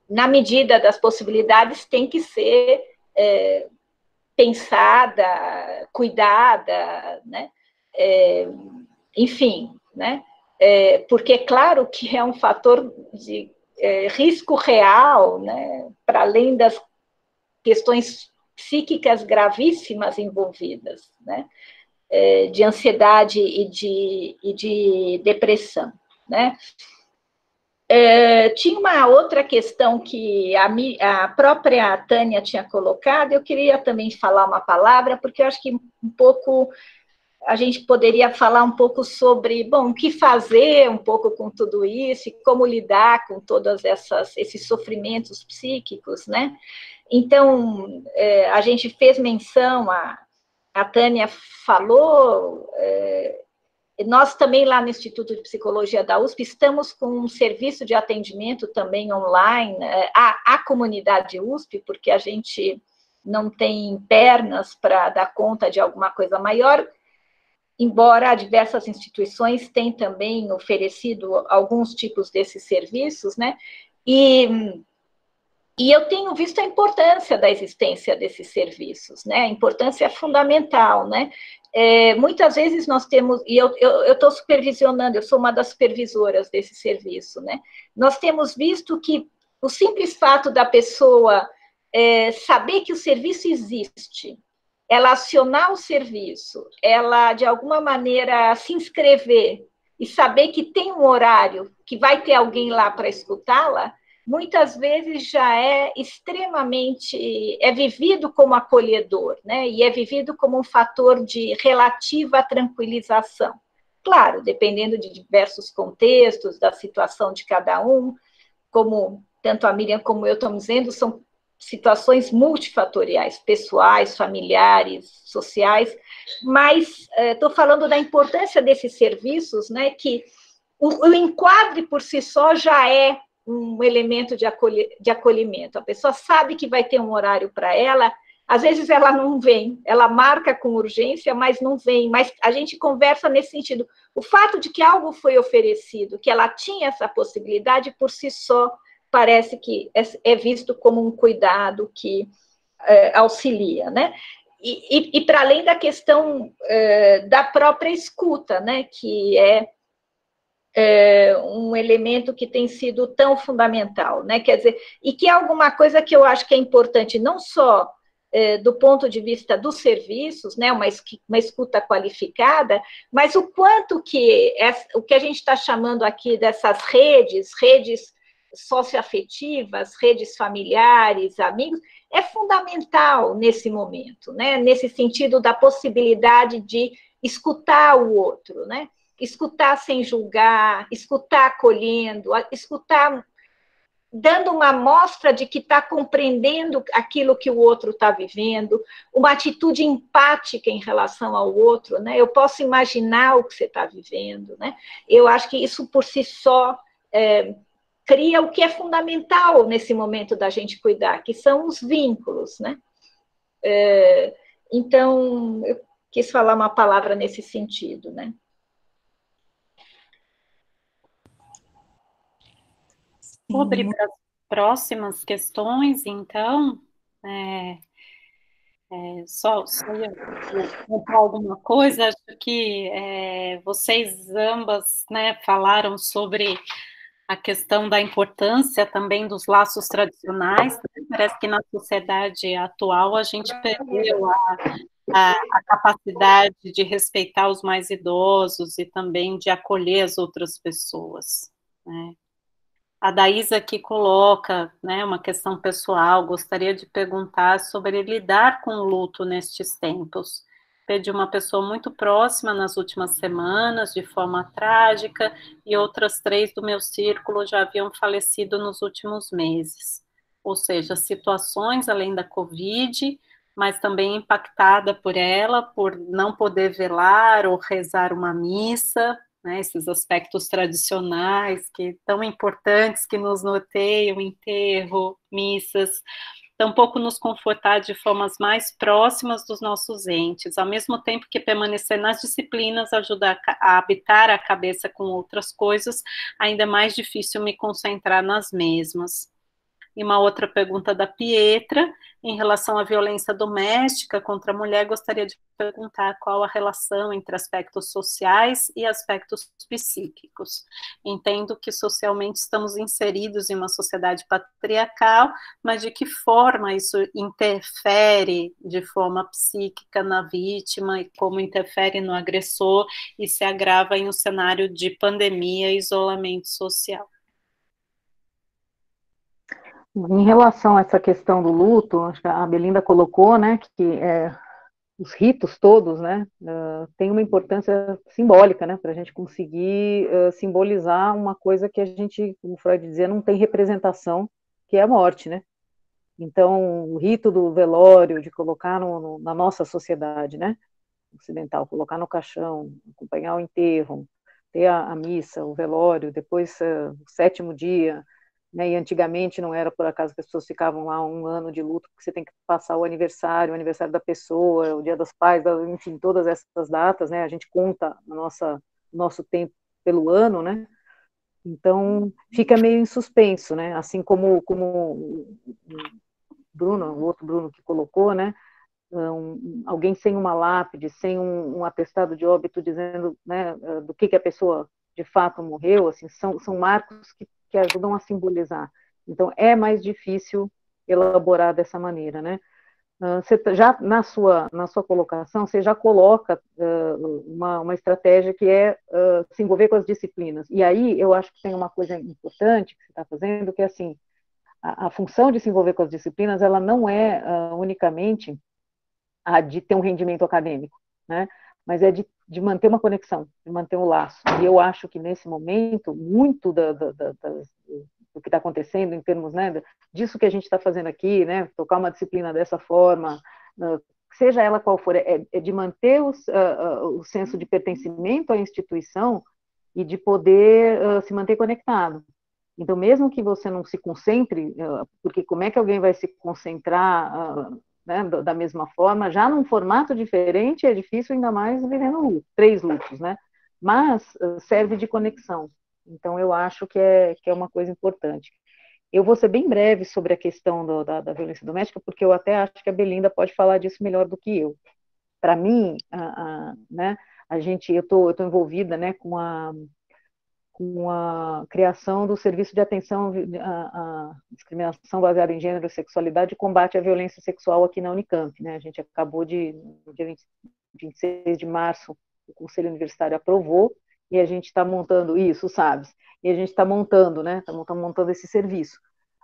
na medida das possibilidades, tem que ser pensada, cuidada, né? Enfim, né? Porque é claro que é um fator de risco real, né? Para além das questões psíquicas gravíssimas envolvidas, né? De ansiedade e de depressão, né? Tinha uma outra questão que a própria Tânia tinha colocado, eu queria também falar uma palavra, porque eu acho que um pouco a gente poderia falar um pouco sobre, bom, o que fazer um pouco com tudo isso, e como lidar com todos esses sofrimentos psíquicos, né? Então, a gente fez menção, a Tânia falou... Nós também, lá no Instituto de Psicologia da USP, estamos com um serviço de atendimento também online à comunidade USP, porque a gente não tem pernas para dar conta de alguma coisa maior, embora diversas instituições tenham também oferecido alguns tipos desses serviços, né? E eu tenho visto a importância da existência desses serviços, né? A importância é fundamental, né? Muitas vezes nós temos, e eu estou supervisionando, eu sou uma das supervisoras desse serviço, né? Nós temos visto que o simples fato da pessoa saber que o serviço existe, ela acionar o serviço, ela, de alguma maneira, se inscrever e saber que tem um horário, que vai ter alguém lá para escutá-la, muitas vezes já é extremamente, é vivido como acolhedor, né? E é vivido como um fator de relativa tranquilização. Claro, dependendo de diversos contextos, da situação de cada um, como tanto a Miriam como eu estamos dizendo, são situações multifatoriais, pessoais, familiares, sociais, mas estou falando da importância desses serviços, né, que o enquadre por si só já é um elemento de acolhimento. A pessoa sabe que vai ter um horário para ela, às vezes ela não vem, ela marca com urgência, mas não vem, mas a gente conversa nesse sentido. O fato de que algo foi oferecido, que ela tinha essa possibilidade, por si só, parece que é visto como um cuidado que auxilia, né? E para além da questão da própria escuta, né, que é um elemento que tem sido tão fundamental, né? Quer dizer, e que é alguma coisa que eu acho que é importante, não só do ponto de vista dos serviços, né, uma escuta qualificada, mas o quanto que o que a gente está chamando aqui dessas redes socioafetivas, redes familiares, amigos, é fundamental nesse momento, né? Nesse sentido da possibilidade de escutar o outro, né? Escutar sem julgar, escutar acolhendo, escutar dando uma amostra de que está compreendendo aquilo que o outro está vivendo, uma atitude empática em relação ao outro, né? Eu posso imaginar o que você está vivendo, né? Eu acho que isso por si só cria o que é fundamental nesse momento da gente cuidar, que são os vínculos, né? Então, eu quis falar uma palavra nesse sentido, né? Sobre as próximas questões, então, só ia contar alguma coisa, acho que vocês ambas, né, falaram sobre a questão da importância também dos laços tradicionais. Parece que na sociedade atual a gente perdeu a capacidade de respeitar os mais idosos e também de acolher as outras pessoas, né? A Daísa aqui coloca, né, uma questão pessoal, gostaria de perguntar sobre lidar com o luto nestes tempos. Perdi uma pessoa muito próxima nas últimas semanas, de forma trágica, e outras 3 do meu círculo já haviam falecido nos últimos meses. Ou seja, situações além da Covid, mas também impactada por ela, por não poder velar ou rezar uma missa, né, esses aspectos tradicionais que tão importantes que nos norteiam, enterro, missas, tampouco nos confortar de formas mais próximas dos nossos entes, ao mesmo tempo que permanecer nas disciplinas ajuda a habitar a cabeça com outras coisas, ainda é mais difícil me concentrar nas mesmas. E uma outra pergunta da Pietra, em relação à violência doméstica contra a mulher, gostaria de perguntar qual a relação entre aspectos sociais e aspectos psíquicos. Entendo que socialmente estamos inseridos em uma sociedade patriarcal, mas de que forma isso interfere de forma psíquica na vítima e como interfere no agressor e se agrava em um cenário de pandemia e isolamento social? Em relação a essa questão do luto, acho que a Belinda colocou, né, que os ritos todos, né, têm uma importância simbólica, né, para a gente conseguir simbolizar uma coisa que a gente, como Freud dizia, não tem representação, que é a morte, né. Então, o rito do velório, de colocar na nossa sociedade, né, ocidental, colocar no caixão, acompanhar o enterro, ter a missa, o velório, depois o 7º dia, né, e antigamente não era por acaso que as pessoas ficavam lá 1 ano de luto, porque você tem que passar o aniversário da pessoa, o dia dos pais, enfim, todas essas datas, né, a gente conta nosso tempo pelo ano, né, então fica meio em suspenso, né, assim como o Bruno, o outro Bruno que colocou, né, alguém sem uma lápide, sem um atestado de óbito dizendo, né, do que a pessoa de fato morreu, assim, são marcos que ajudam a simbolizar. Então, é mais difícil elaborar dessa maneira, né? Você já na sua colocação, você já coloca uma estratégia que é se envolver com as disciplinas. E aí eu acho que tem uma coisa importante que você está fazendo, que é assim, a função de se envolver com as disciplinas, ela não é unicamente a de ter um rendimento acadêmico, né? Mas é de manter uma conexão, de manter um laço. E eu acho que nesse momento, muito do que está acontecendo em termos, né, disso que a gente está fazendo aqui, né, tocar uma disciplina dessa forma, seja ela qual for, é de manter o senso de pertencimento à instituição e de poder se manter conectado. Então, mesmo que você não se concentre, porque como é que alguém vai se concentrar né, da mesma forma, já num formato diferente é difícil, ainda mais vivendo 3 lutos, né? Mas serve de conexão. Então, eu acho que é uma coisa importante. Eu vou ser bem breve sobre a questão da violência doméstica, porque eu até acho que a Belinda pode falar disso melhor do que eu. Para mim, né, eu estou envolvida, né, com a criação do Serviço de Atenção à Discriminação Baseada em Gênero e Sexualidade e Combate à Violência Sexual aqui na Unicamp, né? A gente acabou no dia 26 de março, o Conselho Universitário aprovou, e a gente está montando isso, sabe? E a gente está montando, né? Estamos montando esse serviço.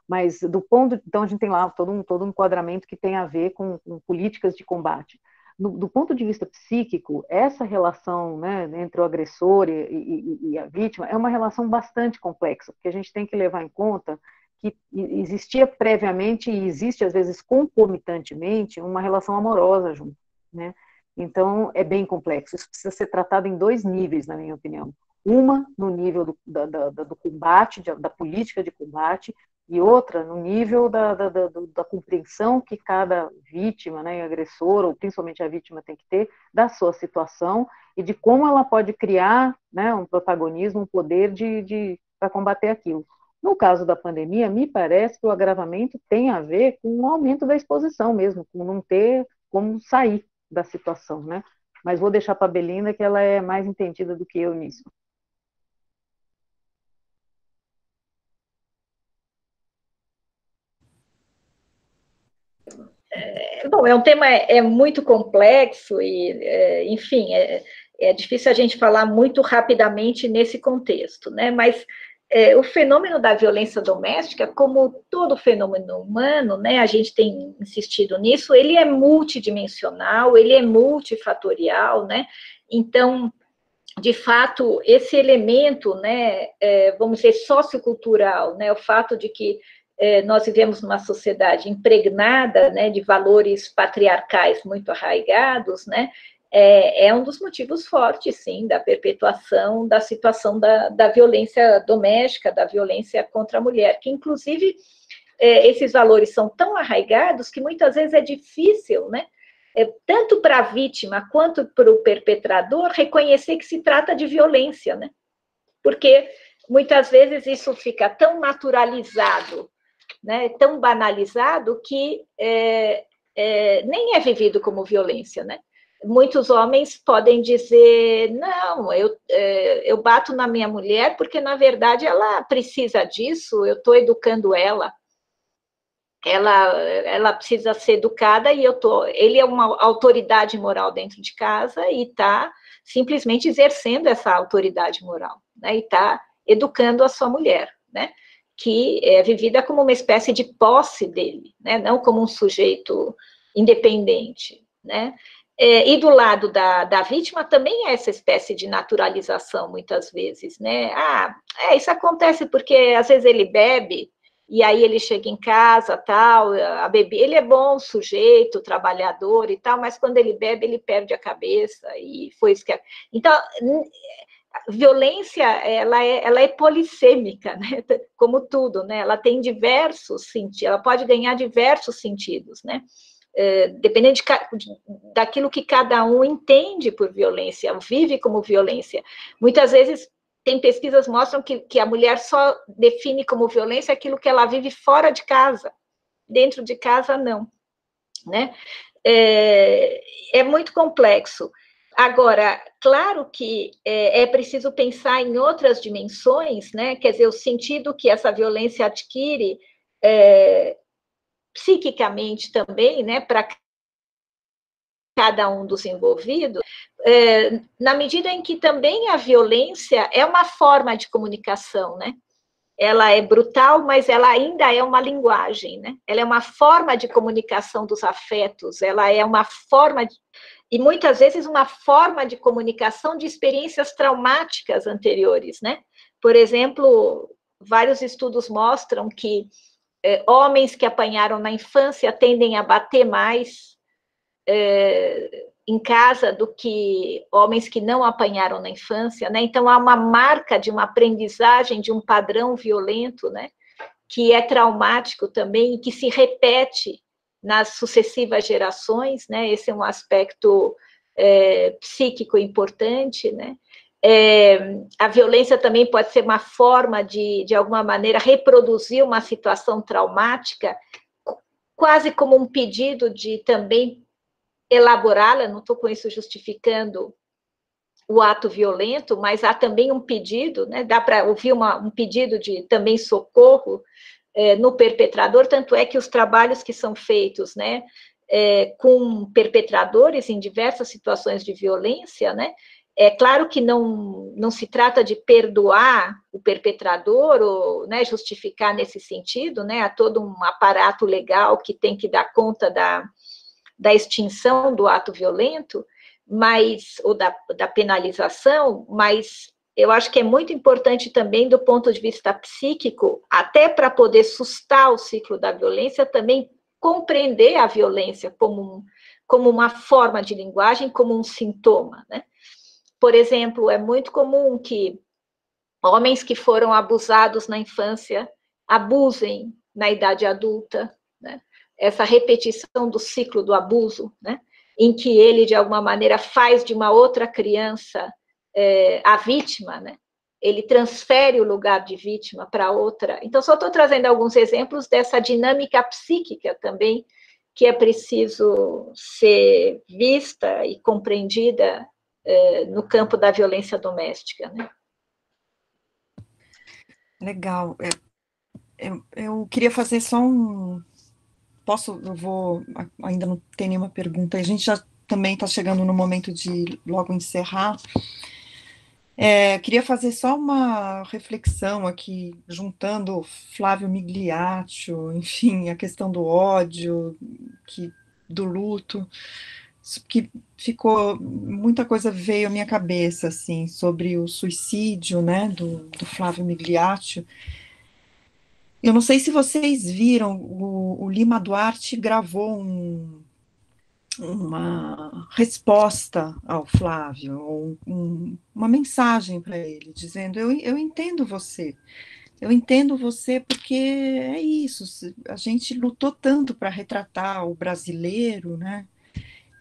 Mas então a gente tem lá todo um enquadramento que tem a ver com políticas de combate. Do ponto de vista psíquico, essa relação, né, entre o agressor e a vítima é uma relação bastante complexa, porque a gente tem que levar em conta que existia previamente e existe, às vezes, concomitantemente, uma relação amorosa junto, né? Então, é bem complexo. Isso precisa ser tratado em 2 níveis, na minha opinião. Uma, no nível do combate, da política de combate, e outra no nível da compreensão que cada vítima, né, agressor, ou principalmente a vítima, tem que ter da sua situação e de como ela pode criar, né, um protagonismo, um poder para combater aquilo. No caso da pandemia, me parece que o agravamento tem a ver com o aumento da exposição mesmo, com não ter como sair da situação, né? Mas vou deixar para a Belinda, que ela é mais entendida do que eu nisso. Bom, é um tema muito complexo e, enfim, é difícil a gente falar muito rapidamente nesse contexto, né? Mas o fenômeno da violência doméstica, como todo fenômeno humano, né, a gente tem insistido nisso, ele é multidimensional, ele é multifatorial, né? Então, de fato, esse elemento, né, vamos dizer, sociocultural, né, o fato de que nós vivemos numa sociedade impregnada, né, de valores patriarcais muito arraigados, né, é um dos motivos fortes, sim, da perpetuação da situação da violência doméstica, da violência contra a mulher, que, inclusive, esses valores são tão arraigados que muitas vezes é difícil, né, tanto para a vítima quanto para o perpetrador reconhecer que se trata de violência, né, porque muitas vezes isso fica tão naturalizado, né, tão banalizado que nem é vivido como violência, né? Muitos homens podem dizer, não, eu bato na minha mulher porque, na verdade, ela precisa disso, eu estou educando ela precisa ser educada e ele é uma autoridade moral dentro de casa e está simplesmente exercendo essa autoridade moral, né? E está educando a sua mulher, né? Que é vivida como uma espécie de posse dele, né? Não como um sujeito independente, né? E do lado da vítima também é essa espécie de naturalização, muitas vezes, né? Isso acontece porque às vezes ele bebe e aí ele chega em casa, tal, ele é bom sujeito, trabalhador e tal, mas quando ele bebe, ele perde a cabeça, e foi isso que... Então, violência, ela é polissêmica, né? Como tudo, né? Ela tem diversos sentidos, ela pode ganhar diversos sentidos, né? Dependendo daquilo que cada um entende por violência, vive como violência. Muitas vezes, tem pesquisas que mostram que a mulher só define como violência aquilo que ela vive fora de casa. Dentro de casa, não. Né? É muito complexo. Agora, claro que é preciso pensar em outras dimensões, né? Quer dizer, o sentido que essa violência adquire psiquicamente também, né, para cada um dos envolvidos, na medida em que também a violência é uma forma de comunicação, né? Ela é brutal, mas ela ainda é uma linguagem, né? Ela é uma forma de comunicação dos afetos, ela é uma forma, e muitas vezes uma forma de comunicação de experiências traumáticas anteriores, né? Por exemplo, vários estudos mostram que homens que apanharam na infância tendem a bater mais em casa do que homens que não apanharam na infância, né? Então há uma marca de uma aprendizagem de um padrão violento, né? Que é traumático também e que se repete nas sucessivas gerações, né? Esse é um aspecto psíquico importante, né? A violência também pode ser uma forma de alguma maneira, reproduzir uma situação traumática, quase como um pedido de também elaborá-la, não estou com isso justificando o ato violento, mas há também um pedido, né? Dá para ouvir um pedido de também socorro no perpetrador, tanto é que os trabalhos que são feitos, né, com perpetradores em diversas situações de violência, né, é claro que não se trata de perdoar o perpetrador ou, né, justificar nesse sentido, né, há todo um aparato legal que tem que dar conta da extinção do ato violento, ou da penalização, mas eu acho que é muito importante também, do ponto de vista psíquico, até para poder sustar o ciclo da violência, também compreender a violência como uma forma de linguagem, como um sintoma, né? Por exemplo, é muito comum que homens que foram abusados na infância abusem na idade adulta, né? Essa repetição do ciclo do abuso, né? Em que ele, de alguma maneira, faz de uma outra criança a vítima, né? Ele transfere o lugar de vítima para outra. Então, só estou trazendo alguns exemplos dessa dinâmica psíquica também, que é preciso ser vista e compreendida no campo da violência doméstica, né? Legal. Eu queria fazer só um... ainda não tem nenhuma pergunta, a gente já também está chegando no momento de logo encerrar. Queria fazer só uma reflexão aqui, juntando Flávio Migliaccio, enfim, a questão do ódio, do luto, que muita coisa veio à minha cabeça, assim, sobre o suicídio, né, do Flávio Migliaccio. Eu não sei se vocês viram, o Lima Duarte gravou uma resposta ao Flávio, ou uma mensagem para ele, dizendo: eu entendo você porque é isso, a gente lutou tanto para retratar o brasileiro, né?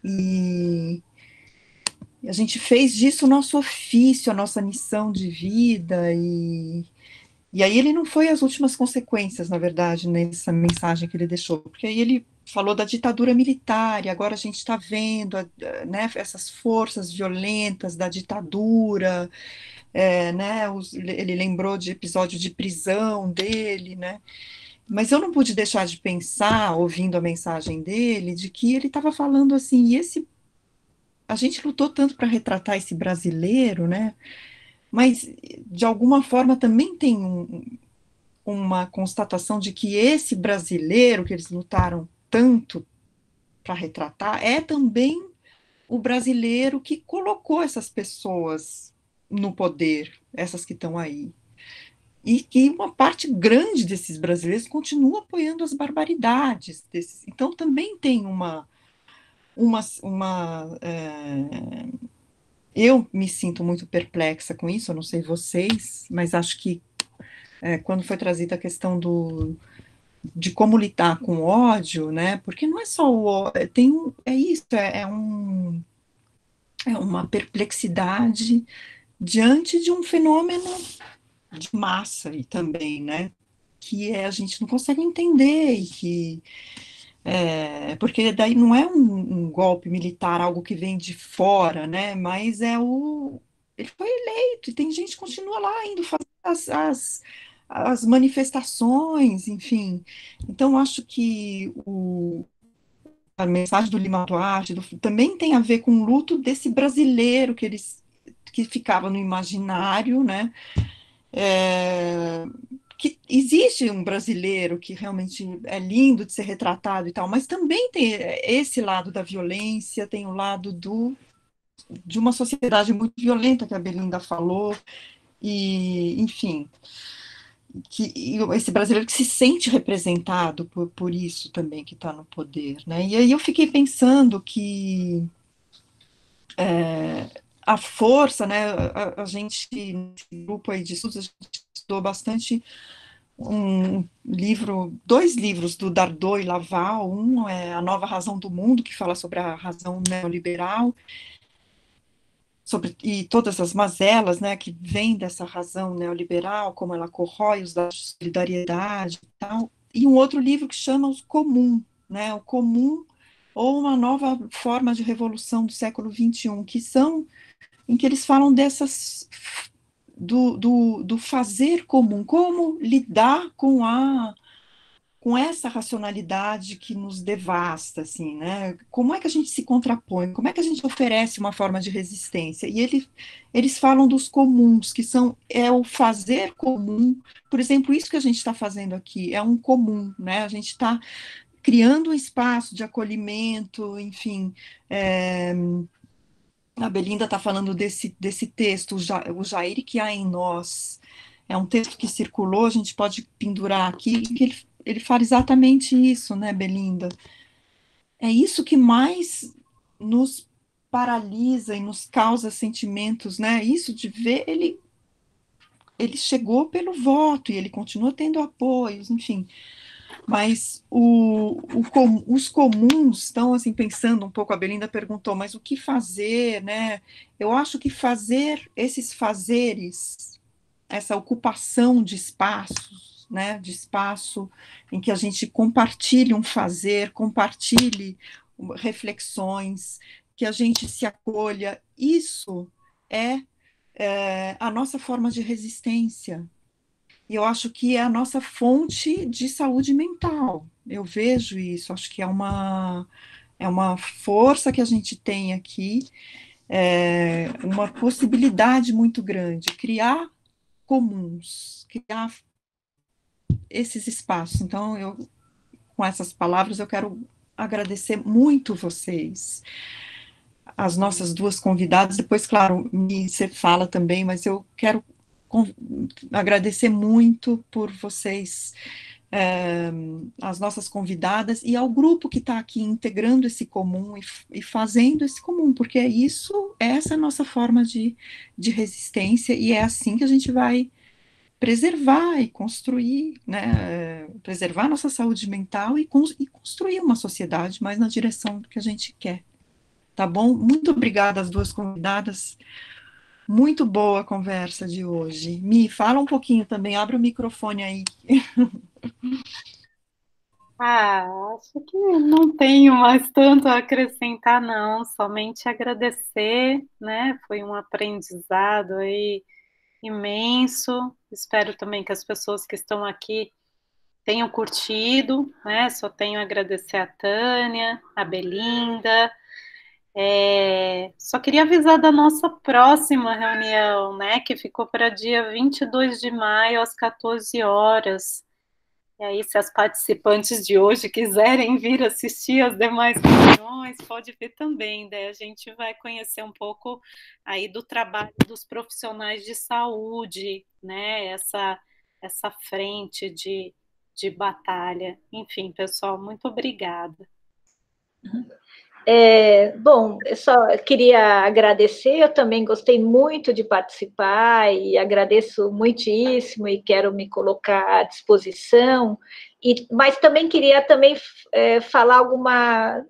E a gente fez disso o nosso ofício, a nossa missão de vida, e aí ele não foi as últimas consequências, na verdade, nessa mensagem que ele deixou, porque aí ele falou da ditadura militar, e agora a gente está vendo, né, essas forças violentas da ditadura, né, ele lembrou de episódio de prisão dele, né, mas eu não pude deixar de pensar, ouvindo a mensagem dele, de que ele estava falando assim, a gente lutou tanto para retratar esse brasileiro, né, mas de alguma forma também tem uma constatação de que esse brasileiro que eles lutaram tanto para retratar é também o brasileiro que colocou essas pessoas no poder, essas que estão aí. E que uma parte grande desses brasileiros continua apoiando as barbaridades desses. Então também tem eu me sinto muito perplexa com isso, eu não sei vocês, mas acho que quando foi trazida a questão de como lidar com o ódio, né? Porque não é só o ódio, é isso, é uma perplexidade diante de um fenômeno de massa e também, né? Que a gente não consegue entender e porque daí não é um golpe militar, algo que vem de fora, né? Mas ele foi eleito e tem gente que continua lá indo fazer as manifestações, enfim. Então, acho que a mensagem do Lima Duarte também tem a ver com o luto desse brasileiro que ficava no imaginário, né? Que existe um brasileiro que realmente é lindo de ser retratado e tal, mas também tem esse lado da violência, tem o lado de uma sociedade muito violenta que a Belinda falou, e, enfim, esse brasileiro que se sente representado por isso também que está no poder, né? E aí eu fiquei pensando que a força, né? A gente, nesse grupo aí de estudos, a gente estudou bastante dois livros do Dardot e Laval. Um é A Nova Razão do Mundo, que fala sobre a razão neoliberal, e todas as mazelas, né, que vêm dessa razão neoliberal, como ela corrói os dados de solidariedade e tal. E um outro livro que chama O Comum, né, o Comum, ou uma nova forma de revolução do século XXI, em que eles falam do fazer comum, como lidar com essa racionalidade que nos devasta, assim, né? Como é que a gente se contrapõe? Como é que a gente oferece uma forma de resistência? E eles falam dos comuns, que é o fazer comum. Por exemplo, isso que a gente está fazendo aqui é um comum, né? A gente está criando um espaço de acolhimento, enfim. A Belinda está falando desse texto, o Jair que há em nós. É um texto que circulou, a gente pode pendurar aqui, que ele fala exatamente isso, né, Belinda? É isso que mais nos paralisa e nos causa sentimentos, né? Isso de ver ele chegou pelo voto e ele continua tendo apoios, enfim. Mas os comuns estão assim pensando um pouco. A Belinda perguntou, mas o que fazer, né? Eu acho que fazer esses fazeres, essa ocupação de espaços, né, de espaço em que a gente compartilhe um fazer, compartilhe reflexões, que a gente se acolha, isso é a nossa forma de resistência. E eu acho que é a nossa fonte de saúde mental. Eu vejo isso, acho que é uma força que a gente tem aqui, uma possibilidade muito grande, criar comuns, criar esses espaços. Então, com essas palavras, eu quero agradecer muito vocês, as nossas duas convidadas. Depois, claro, você fala também, mas eu quero agradecer muito por vocês, as nossas convidadas, e ao grupo que está aqui integrando esse comum e fazendo esse comum, porque essa é a nossa forma de resistência, e é assim que a gente vai preservar e construir, né, preservar nossa saúde mental e construir uma sociedade mais na direção que a gente quer. Tá bom? Muito obrigada às duas convidadas. Muito boa a conversa de hoje. Mi, fala um pouquinho também, abre o microfone aí. Acho que não tenho mais tanto a acrescentar, não, somente agradecer, né? Foi um aprendizado aí imenso. Espero também que as pessoas que estão aqui tenham curtido, né? Só tenho a agradecer a Tânia, a Belinda. Só queria avisar da nossa próxima reunião, né? Que ficou para dia 22 de maio, às 14 horas. E aí, se as participantes de hoje quiserem vir assistir as demais reuniões, pode vir também, né? A gente vai conhecer um pouco aí do trabalho dos profissionais de saúde, né? Essa frente de batalha. Enfim, pessoal, muito obrigada. Bom, eu só queria agradecer, eu também gostei muito de participar e agradeço muitíssimo e quero me colocar à disposição, mas também queria falar uma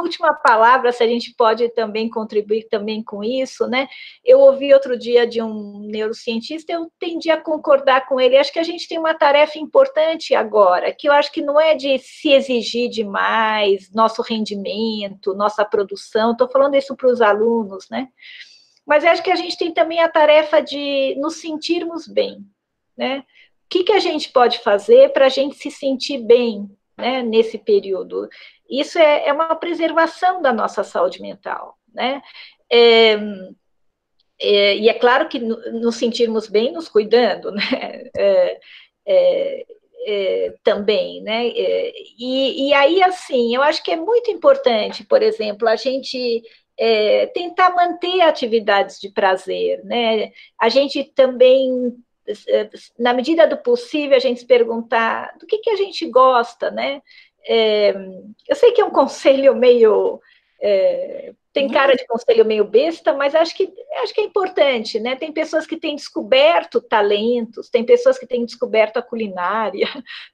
última palavra, se a gente pode também contribuir também com isso, né? Eu ouvi outro dia de um neurocientista, eu tendi a concordar com ele, acho que a gente tem uma tarefa importante agora, que eu acho que não é de se exigir demais nosso rendimento, nossa produção, estou falando isso para os alunos, né? Mas acho que a gente tem também a tarefa de nos sentirmos bem, né? que a gente pode fazer para a gente se sentir bem, né, nesse período? Isso é uma preservação da nossa saúde mental, né? E é claro que nos sentirmos bem nos cuidando, né? Também, né? E aí, assim, eu acho que é muito importante, por exemplo, a gente tentar manter atividades de prazer, né? A gente também, na medida do possível, a gente se perguntar do que a gente gosta, né? Eu sei que é um conselho meio tem cara de conselho meio besta, mas acho que é importante, né? Tem pessoas que têm descoberto talentos, tem pessoas que têm descoberto a culinária,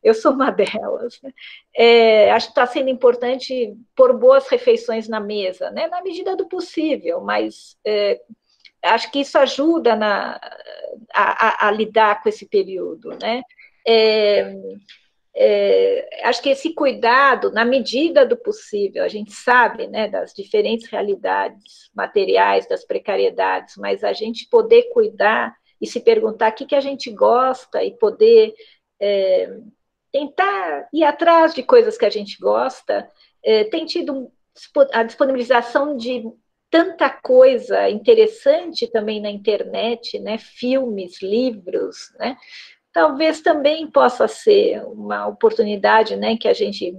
eu sou uma delas. Né? Acho que está sendo importante pôr boas refeições na mesa, né? Na medida do possível, mas acho que isso ajuda a lidar com esse período, né? Acho que esse cuidado, na medida do possível, a gente sabe, né, das diferentes realidades materiais, das precariedades, mas a gente poder cuidar e se perguntar o que a gente gosta e poder tentar ir atrás de coisas que a gente gosta, tem tido a disponibilização de tanta coisa interessante também na internet, né, filmes, livros, né, talvez também possa ser uma oportunidade, né, que a gente,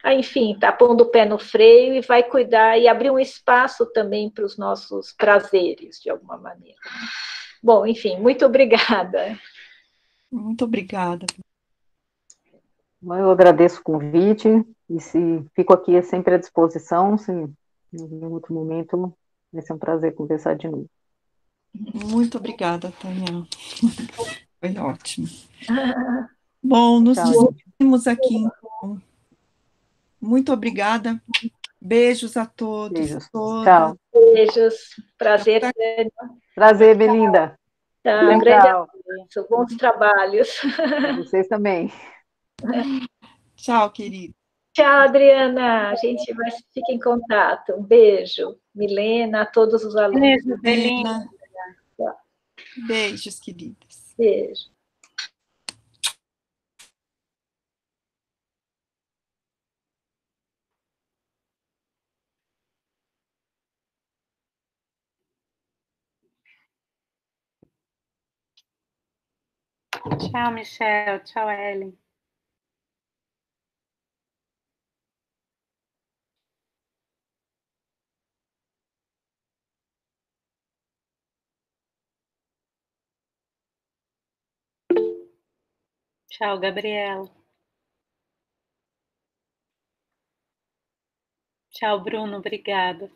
enfim, está pondo o pé no freio e vai cuidar e abrir um espaço também para os nossos prazeres, de alguma maneira. Bom, enfim, muito obrigada. Muito obrigada. Eu agradeço o convite e se fico aqui sempre à disposição, se em algum outro momento vai ser um prazer conversar de novo. Muito obrigada, Tânia. Foi ótimo. Bom, nos despedimos aqui, então. Muito obrigada. Beijos a todos. Beijos. Todas. Tchau. Beijos. Prazer, Tânia. Prazer, Belinda. Tá, grande abraço. Bons trabalhos. Vocês também. Tchau, querido. Tchau, Adriana. A gente fica em contato. Um beijo. Milena, a todos os alunos. Beijo, Belinda. Beijos, queridas. Beijo. Tchau, Michel. Tchau, Ellen. Tchau, Gabriela. Tchau, Bruno. Obrigada.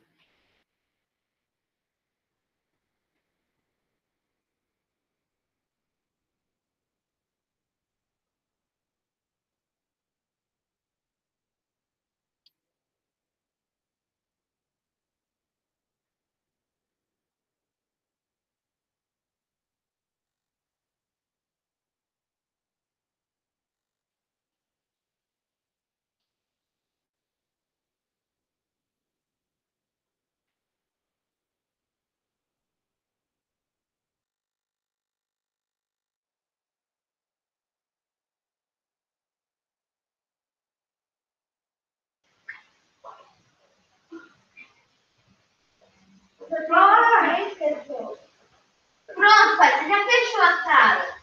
Pronto, pai, você já fechou a sala.